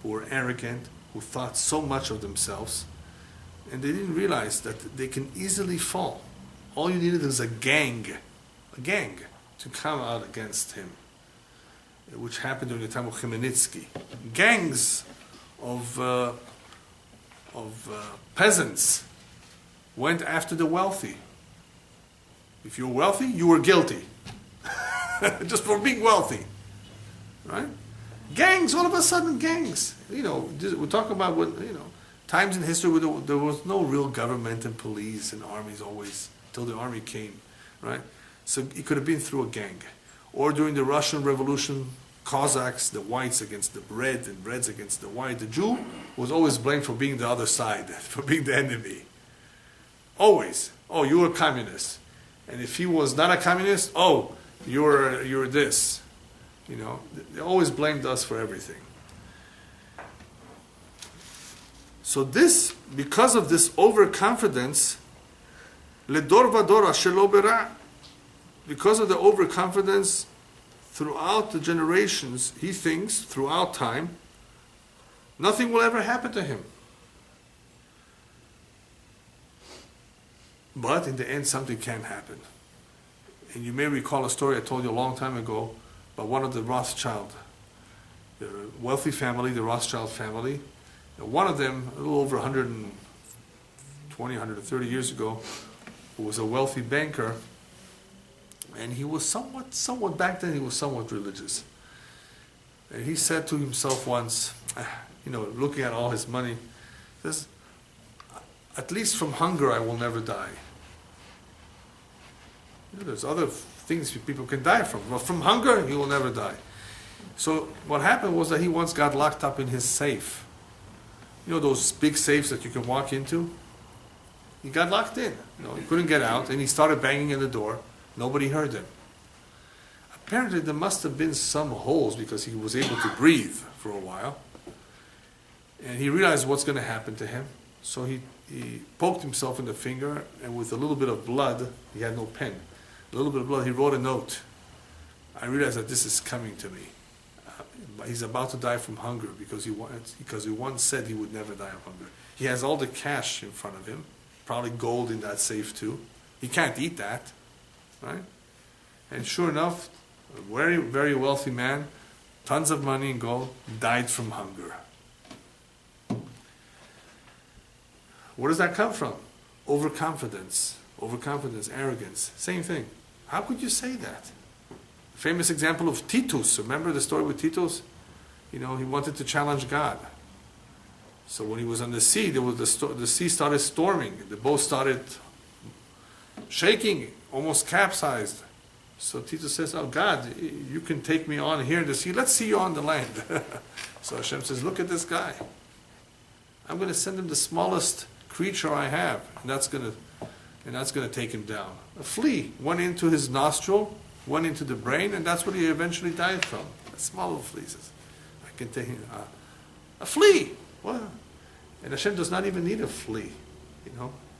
who were arrogant, who thought so much of themselves, and they didn't realize that they can easily fall. All you needed is a gang to come out against him, which happened during the time of Khmelnytsky. Gangs of peasants went after the wealthy. If you were wealthy, you were guilty. Just for being wealthy. Right? Gangs, all of a sudden gangs. You know, we're talking about times in history where there was no real government and police and armies always, till the army came. Right? So it could have been through a gang. Or during the Russian Revolution, Cossacks, the whites against the red, and reds against the white. The Jew was always blamed for being the other side, for being the enemy. Always. Oh, you were a communist. And if he was not a communist, oh, you're this. You know, they always blamed us for everything. So this, because of this overconfidence, ledor vador asher lo bera, because of the overconfidence throughout the generations, he thinks, throughout time, nothing will ever happen to him. But in the end, something can happen. And you may recall a story I told you a long time ago about one of the Rothschild, the wealthy family, the Rothschild family. One of them, a little over 120, 130 years ago, who was a wealthy banker, and he was somewhat back then, he was somewhat religious. And he said to himself once, looking at all his money, he says, at least from hunger I will never die. There's other things people can die from. But from hunger, he will never die. So what happened was that he once got locked up in his safe. You know those big safes that you can walk into? He got locked in. He couldn't get out, and he started banging on the door. Nobody heard him. Apparently there must have been some holes because he was able to breathe for a while. And he realized what's going to happen to him. So he poked himself in the finger, and with a little bit of blood, he had no pen, a little bit of blood, he wrote a note. I realized that this is coming to me. He's about to die from hunger because he once said he would never die of hunger. He has all the cash in front of him, probably gold in that safe too. He can't eat that, right? And sure enough, a very, very wealthy man, tons of money in gold, died from hunger. Where does that come from? Overconfidence, arrogance, same thing. How could you say that? Famous example of Titus. Remember the story with Titus? He wanted to challenge God. So when he was on the sea, the sea started storming. The boat started shaking, almost capsized. So Titus says, oh God, you can take me on here in the sea. Let's see you on the land. So Hashem says, look at this guy. I'm going to send him the smallest creature I have, and that's going to take him down. A flea went into his nostril, went into the brain, and that's what he eventually died from. A small little flea says, I can take him. A flea. What? And Hashem does not even need a flea.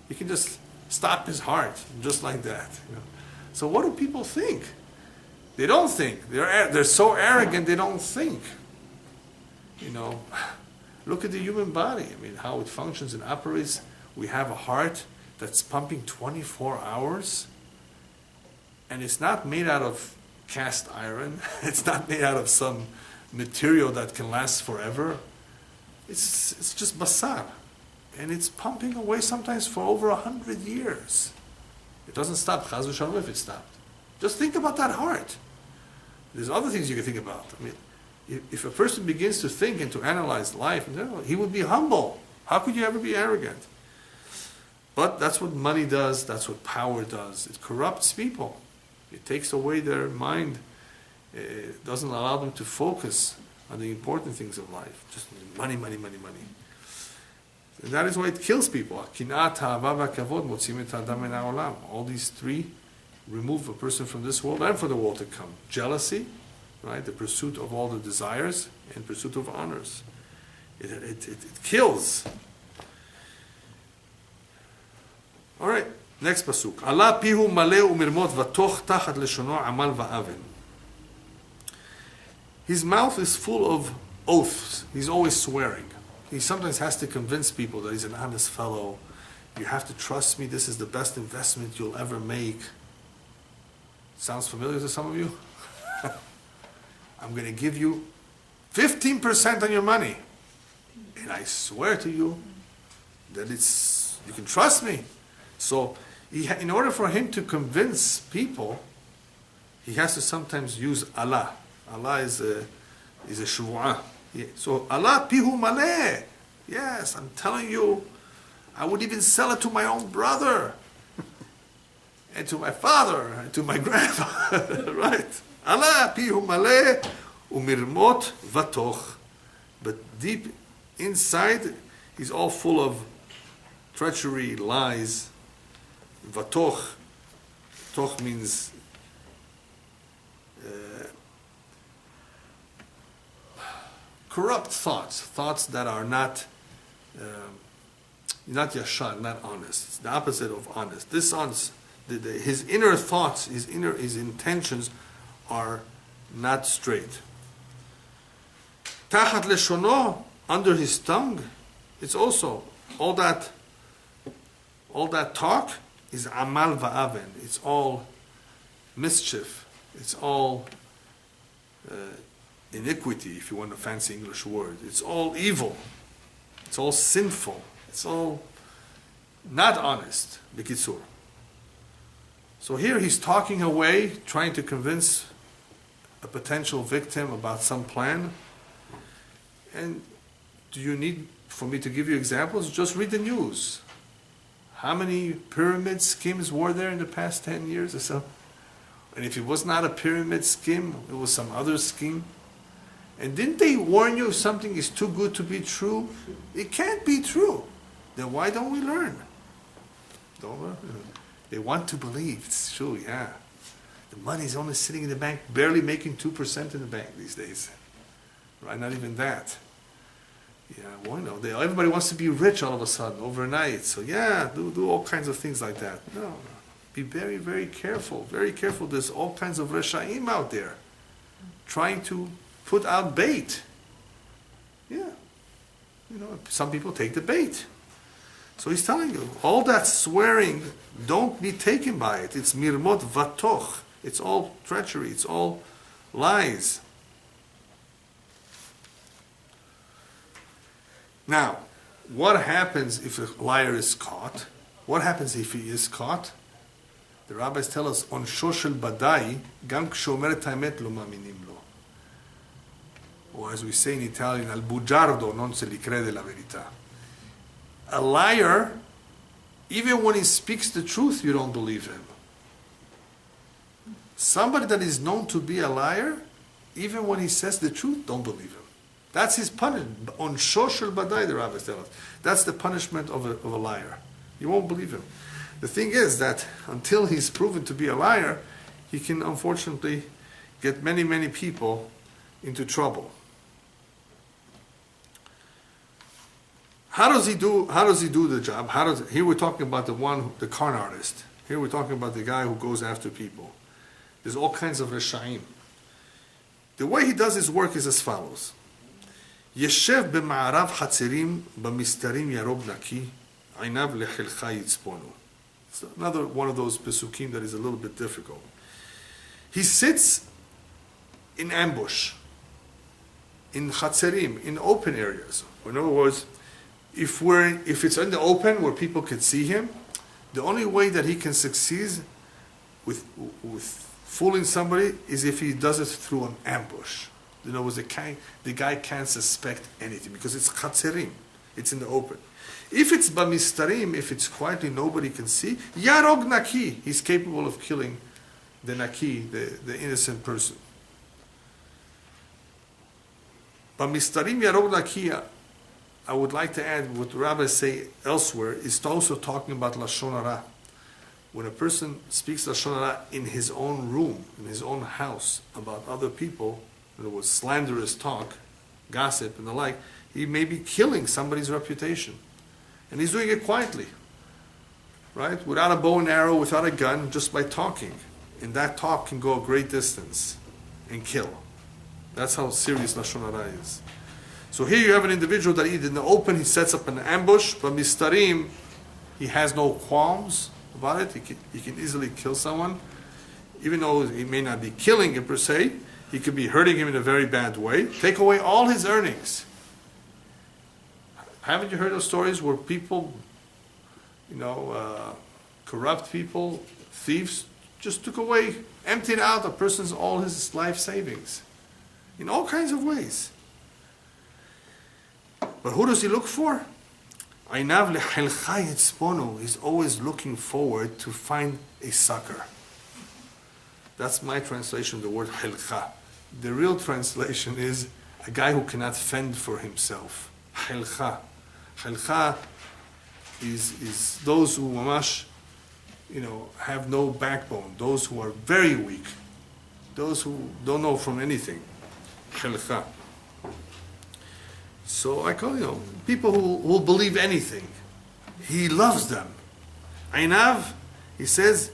He can just stop his heart just like that. So what do people think? They don't think. They're so arrogant they don't think. Look at the human body. How it functions and operates. We have a heart that's pumping 24 hours. And it's not made out of cast iron. It's not made out of some material that can last forever. It's just basar. And it's pumping away sometimes for over 100 years. It doesn't stop. Chaz v'shalom if it stopped. Just think about that heart. There's other things you can think about. if a person begins to think and to analyze life, he would be humble. How could you ever be arrogant? But that's what money does, that's what power does. It corrupts people. It takes away their mind. It doesn't allow them to focus on the important things of life. Just money, money, money, money. And that is why it kills people. All these three remove a person from this world and from the world to come. Jealousy, right? The pursuit of all the desires and pursuit of honors. It kills. All right, next pasuk. Allah pihu maleh umirmot vatoch tachat leshono amal va'aven. His mouth is full of oaths. He's always swearing. He sometimes has to convince people that he's an honest fellow. You have to trust me. This is the best investment you'll ever make. Sounds familiar to some of you? I'm going to give you 15% on your money. And I swear to you that you can trust me. So in order for him to convince people, he has to sometimes use Allah. Allah is a shuvu'ah. So Allah pihu maleh. Yes, I'm telling you, I would even sell it to my own brother, and to my father, and to my grandfather. Right? Allah pihu maleh umirmot vatoch. But deep inside, he's all full of treachery, lies. Vatoch. Toch means corrupt thoughts that are not yashar, not honest. It's the opposite of honest. His inner thoughts, his intentions are not straight. Tachat leshono, under his tongue, it's also all that talk is amal va'aven. It's all mischief. It's all iniquity, if you want a fancy English word. It's all evil. It's all sinful. It's all not honest. B'kitzur. So here he's talking away, trying to convince a potential victim about some plan. And do you need for me to give you examples? Just read the news. How many pyramid schemes were there in the past 10 years or so? And if it was not a pyramid scheme, it was some other scheme. And didn't they warn you if something is too good to be true? It can't be true. Then why don't we learn? Don't learn. They want to believe. It's true, yeah. The money is only sitting in the bank, barely making 2% in the bank these days. Right? Not even that. Yeah, well, everybody wants to be rich all of a sudden, overnight. So yeah, do all kinds of things like that. No. Be very, very careful. Very careful. There's all kinds of reshaim out there trying to put out bait. Yeah. Some people take the bait. So he's telling you, all that swearing, don't be taken by it. It's mirmot vatoch. It's all treachery. It's all lies. Now, what happens if a liar is caught? What happens if he is caught? The rabbis tell us, on shoshel badai, gam kshomer et haemet lo ma'aminim lo. Or as we say in Italian, al bugiardo non se li crede la verità. A liar, even when he speaks the truth, you don't believe him. Somebody that is known to be a liar, even when he says the truth, don't believe him. That's his punishment. On shoshel badai, the rabbis tell us. That's the punishment of a liar. You won't believe him. The thing is that until he's proven to be a liar, he can unfortunately get many, many people into trouble. How does he do the job? Here we're talking about the con artist. Here we're talking about the guy who goes after people. There's all kinds of reshaim. The way he does his work is as follows. Yeshev b'ma'arav chatzerim b'mistarim yarob naki einav lechilcha yitzponu. It's another one of those pesukim that is a little bit difficult. He sits in ambush, in chatzerim, in open areas. In other words, if it's in the open where people can see him, the only way that he can succeed with fooling somebody is if he does it through an ambush. In other words, the guy can't suspect anything because it's chatzerim. It's in the open. If it's bamistarim, if it's quietly, nobody can see, yarog naki, he's capable of killing the naki, the innocent person. Bamistarim yarog naki, I would like to add what rabbis say elsewhere, is also talking about Lashon Hara. When a person speaks Lashon Hara in his own room, in his own house, about other people, in other words, slanderous talk, gossip and the like, he may be killing somebody's reputation. And he's doing it quietly, right? Without a bow and arrow, without a gun, just by talking. And that talk can go a great distance and kill. That's how serious Lashon Hara is. So here you have an individual that either in the open he sets up an ambush, but mistarim, he has no qualms about it. He can easily kill someone. Even though he may not be killing him per se, he could be hurting him in a very bad way. Take away all his earnings. Haven't you heard of stories where people, corrupt people, thieves, just took away, emptied out a person's all his life savings in all kinds of ways? But who does he look for? Einav lehelcha yitzponu. He's always looking forward to find a sucker. That's my translation of the word helcha. The real translation is a guy who cannot fend for himself. Helcha. Helcha is those who mamash, have no backbone, those who are very weak, those who don't know from anything. Helcha. So I call, people who will believe anything. He loves them. Einav, he says,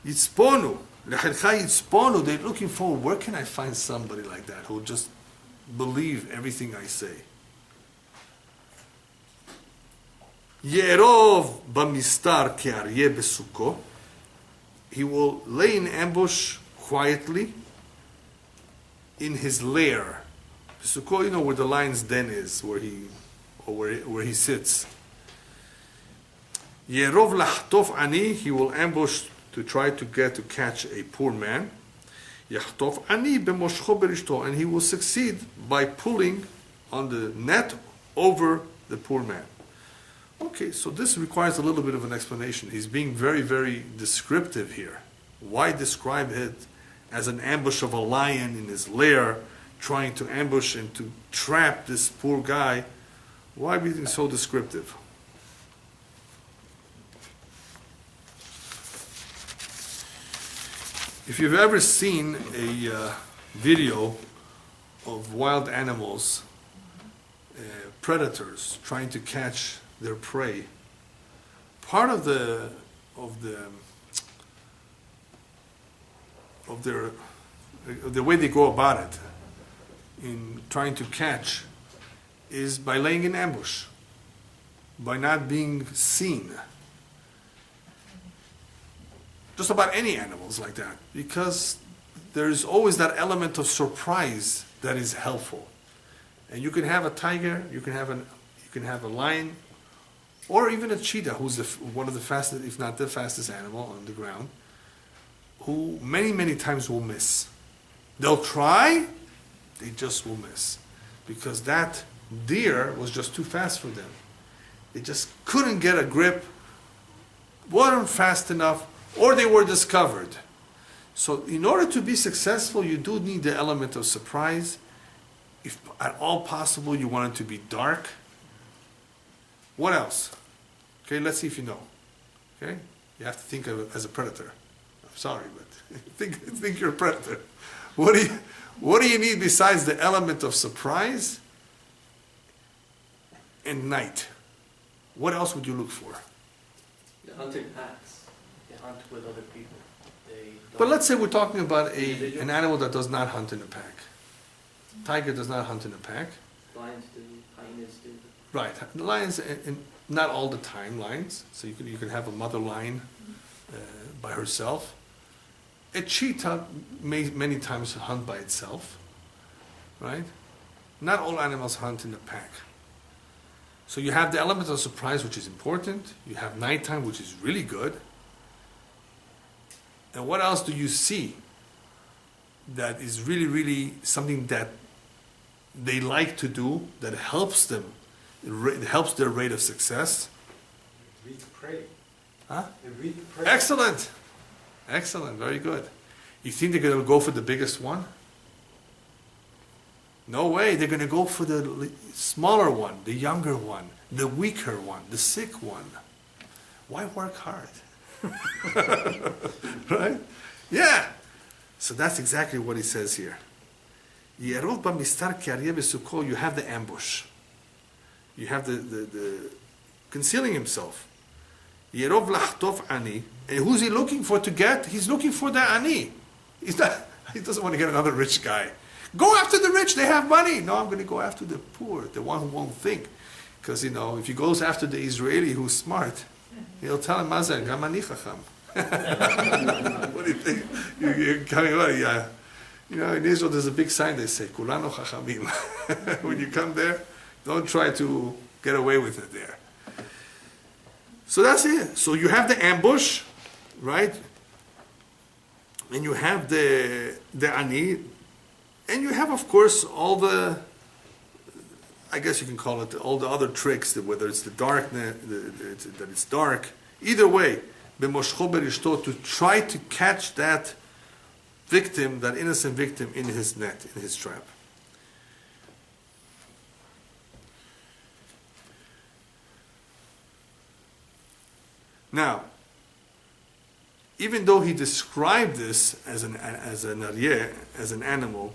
yitzponu, lehelcha yitzponu, they're looking for, where can I find somebody like that who will just believe everything I say? Yerov bamistar ke'aryeh besuko. He will lay in ambush quietly in his lair. Besuko, where the lion's den is, where he sits. Yerov lahtof ani, he will ambush to try to catch a poor man. Yachtof ani b'moshcho berishto, and he will succeed by pulling on the net over the poor man. Okay, so this requires a little bit of an explanation. He's being very, very descriptive here. Why describe it as an ambush of a lion in his lair, trying to ambush and to trap this poor guy? Why being so descriptive? If you've ever seen a video of wild animals, predators trying to catch their prey, part of the way they go about it in trying to catch is by laying in ambush, by not being seen. Just about any animals like that, because there's always that element of surprise that is helpful. And you can have a tiger, you can have a lion, or even a cheetah, who's one of the fastest, if not the fastest animal on the ground, who many, many times will miss. They'll try, they just will miss. Because that deer was just too fast for them. They just couldn't get a grip, weren't fast enough, or they were discovered. So in order to be successful, you do need the element of surprise. If at all possible, you want it to be dark. What else? Okay, let's see if you know. Okay, you have to think of it as a predator. I'm sorry, but think you're a predator. What do you need besides the element of surprise and night? What else would you look for? The hunting packs. They hunt with other people. But let's say we're talking about an animal that does not hunt in a pack. Tiger does not hunt in a pack. Lions do. Hyenas do. Right. Lions, and not all the time lions. So you can have a mother lion by herself. A cheetah may many times hunt by itself. Right? Not all animals hunt in a pack. So you have the element of surprise, which is important. You have nighttime, which is really good. And what else do you see? that is really, really something that they like to do, that helps them, it helps their rate of success. Read the pray. Huh? They read the pray. Excellent. Excellent. Very good. You think they're going to go for the biggest one? No way. They're going to go for the smaller one, the younger one, the weaker one, the sick one. Why work hard? Right? Yeah. So that's exactly what he says here. You have the ambush. You have the concealing himself. And who's he looking for to get? He's looking for the ani. He doesn't want to get another rich guy. Go after the rich, they have money. No, I'm going to go after the poor, the one who won't think. Because, if he goes after the Israeli who's smart, he'll tell him, Mazen, gamani chacham. What do you think? You're coming away, yeah. In Israel there's a big sign, they say, Kulano chachamim. When you come there, don't try to get away with it there. So that's it. So you have the ambush, right? And you have the ani, and you have, of course, all the, I guess you can call it all the other tricks, whether it's the darkness, that it's dark. Either way, to try to catch that victim, that innocent victim, in his net, in his trap. Now, even though he described this as an aryeh, as an animal,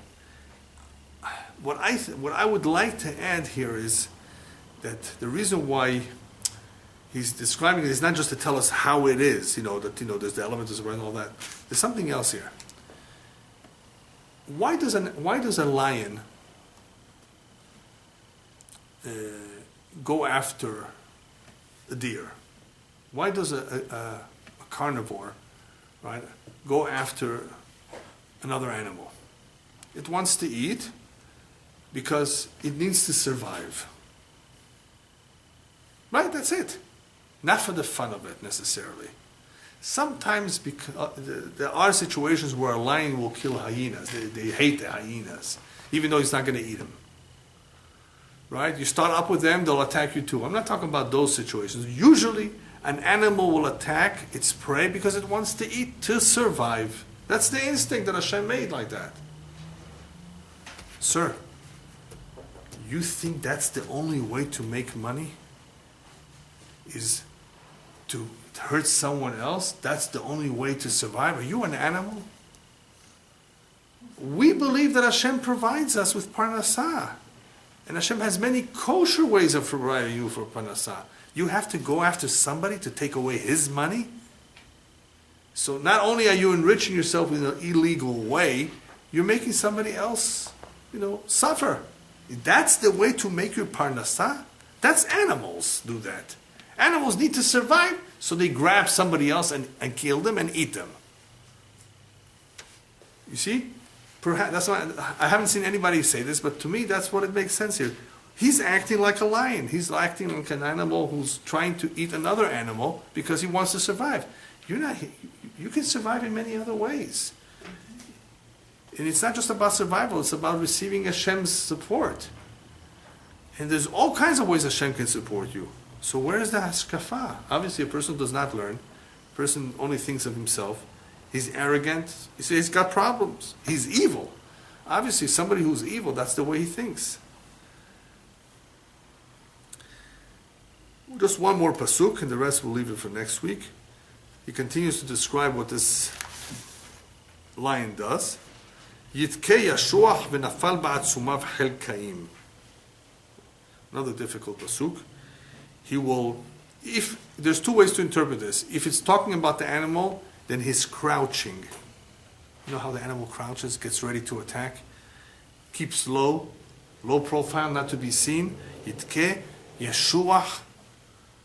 what I would like to add here is that the reason why he's describing it is not just to tell us how it is, there's the element of and all that. There's something else here. Why does a lion go after a deer? Why does a carnivore, right, go after another animal? It wants to eat because it needs to survive. Right? That's it. Not for the fun of it necessarily. Sometimes there are situations where a lion will kill hyenas. They hate the hyenas, even though he's not going to eat them. Right? You start up with them, they'll attack you too. I'm not talking about those situations. Usually, an animal will attack its prey because it wants to eat to survive. That's the instinct that Hashem made like that. Sir, you think that's the only way to make money? Is to hurt someone else? That's the only way to survive? Are you an animal? We believe that Hashem provides us with parnasah. And Hashem has many kosher ways of providing you for parnasah. You have to go after somebody to take away his money? So not only are you enriching yourself in an illegal way, you're making somebody else, suffer. That's the way to make your parnasah? That's animals do that. Animals need to survive, so they grab somebody else and kill them and eat them. You see? Perhaps that's why I haven't seen anybody say this, but to me that's what it makes sense here. He's acting like a lion. He's acting like an animal who's trying to eat another animal because he wants to survive. You can survive in many other ways. And it's not just about survival, it's about receiving Hashem's support. And there's all kinds of ways Hashem can support you. So where is the hashkafa? Obviously a person does not learn. A person only thinks of himself. He's arrogant. He's got problems. He's evil. Obviously somebody who's evil, that's the way he thinks. Just one more pasuk, and the rest we'll leave it for next week. He continues to describe what this lion does. Yitke Yashuach v'nafal ba'atzumav chelkaim. Another difficult pasuk. He will, if there's two ways to interpret this. If it's talking about the animal, then he's crouching. You know how the animal crouches, gets ready to attack? Keeps low profile, not to be seen. Yitke Yashuach,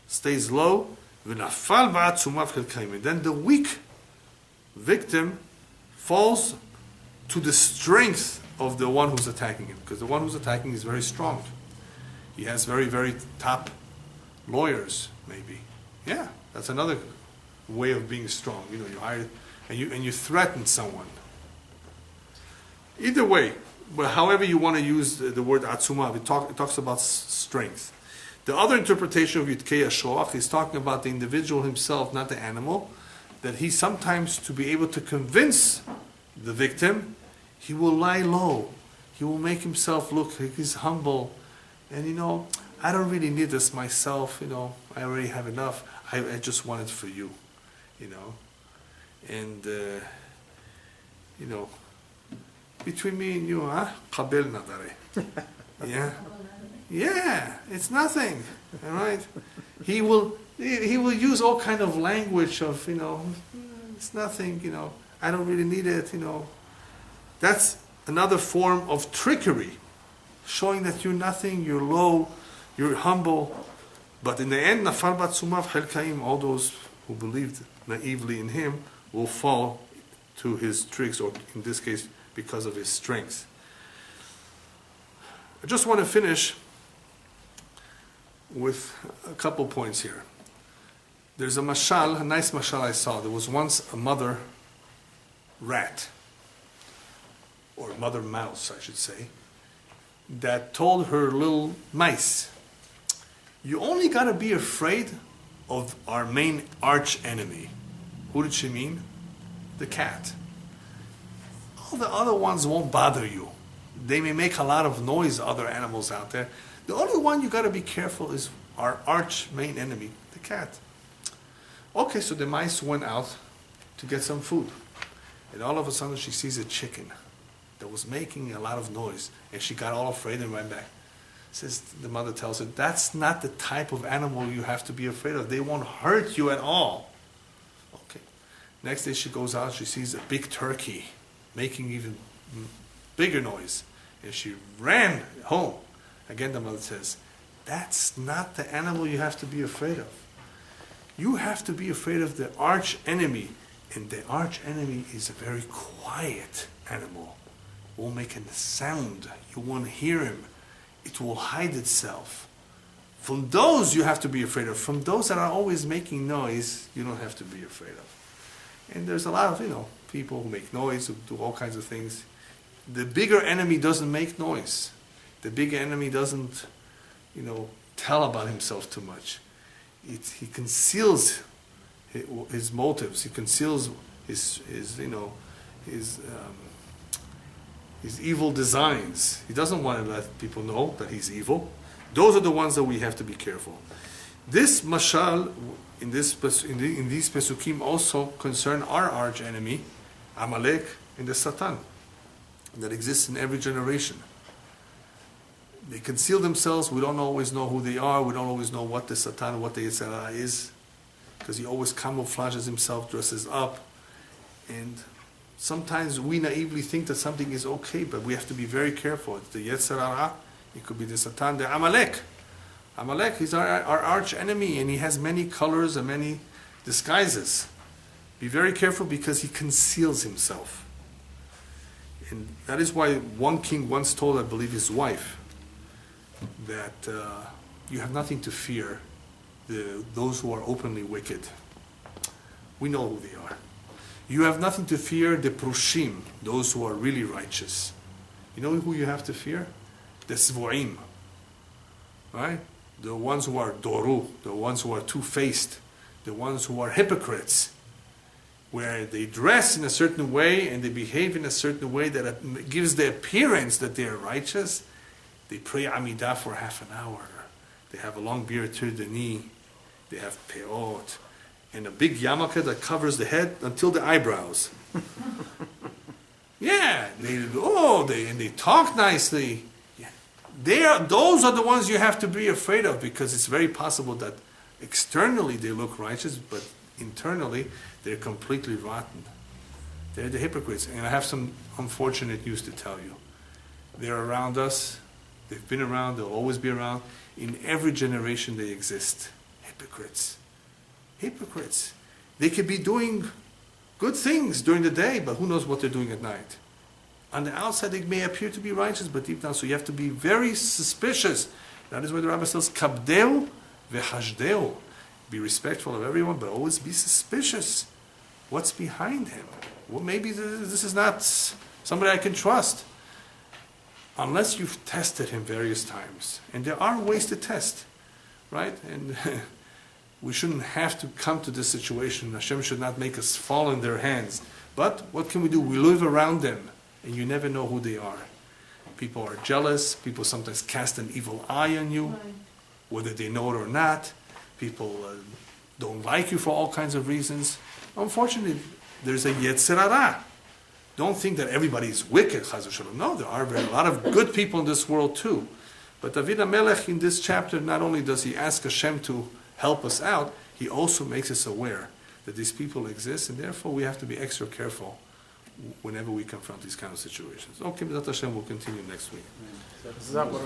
stays low. V'nafal ba'atzumav chelkaim. And then the weak victim falls to the strength of the one who's attacking him, because the one who's attacking is very strong. He has very, very top lawyers, maybe. Yeah, that's another way of being strong. You hire and you threaten someone. Either way, but however you want to use the word atzuma, it talks about strength. The other interpretation of Yitkei HaShoach is talking about the individual himself, not the animal, that he sometimes, to be able to convince the victim, he will lie low. He will make himself look like he's humble. And I don't really need this myself, I already have enough. I just want it for you, And, between me and you, Qabel nadare. Yeah? Yeah, it's nothing, all right? He will use all kind of language of, it's nothing, I don't really need it, That's another form of trickery, showing that you're nothing, you're low, you're humble. But in the end, nafal batzumav chelkaim, all those who believed naively in him will fall to his tricks, or in this case, because of his strength. I just want to finish with a couple points here. There's a mashal, a nice mashal I saw. There was once a mother rat, or mother mouse, I should say, that told her little mice, you only got to be afraid of our main arch enemy. Who did she mean? The cat. All the other ones won't bother you. They may make a lot of noise, other animals out there. The only one you got to be careful is our arch main enemy, the cat. Okay, so the mice went out to get some food. And all of a sudden she sees a chicken that was making a lot of noise. And she got all afraid and ran back. The mother tells her, that's not the type of animal you have to be afraid of. They won't hurt you at all. Okay. Next day she goes out, she sees a big turkey making even bigger noise. And she ran home. Again, the mother says, that's not the animal you have to be afraid of. You have to be afraid of the arch enemy. And the arch enemy is a very quiet animal. Won't make a sound. You won't hear him. It will hide itself. From those you have to be afraid of. From those that are always making noise, you don't have to be afraid of. And there's a lot of, people who make noise, who do all kinds of things. The bigger enemy doesn't make noise. The bigger enemy doesn't, tell about himself too much. He conceals his motives. He conceals his evil designs. He doesn't want to let people know that he's evil. Those are the ones that we have to be careful. This mashal in these pesukim also concern our arch enemy, Amalek, and the Satan, that exists in every generation. They conceal themselves. We don't always know who they are. We don't always know what the Satan, what the Yetzirah is, because he always camouflages himself, dresses up, and sometimes we naively think that something is okay, but we have to be very careful. It's the Yetzirah, it could be the Satan, the Amalek. Amalek is our arch enemy, and he has many colors and many disguises. Be very careful because he conceals himself. And that is why one king once told, I believe, his wife, that you have nothing to fear those who are openly wicked. We know who they are. You have nothing to fear the prushim, those who are really righteous. You know who you have to fear? The svu'im, right? The ones who are doru, the ones who are two-faced, the ones who are hypocrites, where they dress in a certain way and they behave in a certain way that gives the appearance that they are righteous. They pray Amidah for half an hour. They have a long beard to the knee. They have peot. And a big yarmulke that covers the head until the eyebrows. Yeah, they talk nicely. Yeah. Those are the ones you have to be afraid of, because it's very possible that externally they look righteous, but internally they're completely rotten. They're the hypocrites. And I have some unfortunate news to tell you. They're around us. They've been around. They'll always be around. In every generation they exist. Hypocrites. Hypocrites. They could be doing good things during the day, but who knows what they're doing at night. On the outside, they may appear to be righteous, but deep down, so you have to be very suspicious. That is why the Rabbi says, kabdeu v'hashdeu. Be respectful of everyone, but always be suspicious. What's behind him? Well, maybe this is not somebody I can trust. unless you've tested him various times, and there are ways to test, right? And we shouldn't have to come to this situation. Hashem should not make us fall in their hands. But what can we do? We live around them, and you never know who they are. People are jealous. People sometimes cast an evil eye on you, whether they know it or not. People don't like you for all kinds of reasons. Unfortunately, there's a Yetzer Hara. Don't think that everybody is wicked, Chas v'shalom. No, there are a lot of good people in this world too. But David HaMelech in this chapter, not only does he ask Hashem to help us out, he also makes us aware that these people exist, and therefore we have to be extra careful whenever we confront these kind of situations. Okay, B'ezrat Hashem, we'll continue next week. Is that what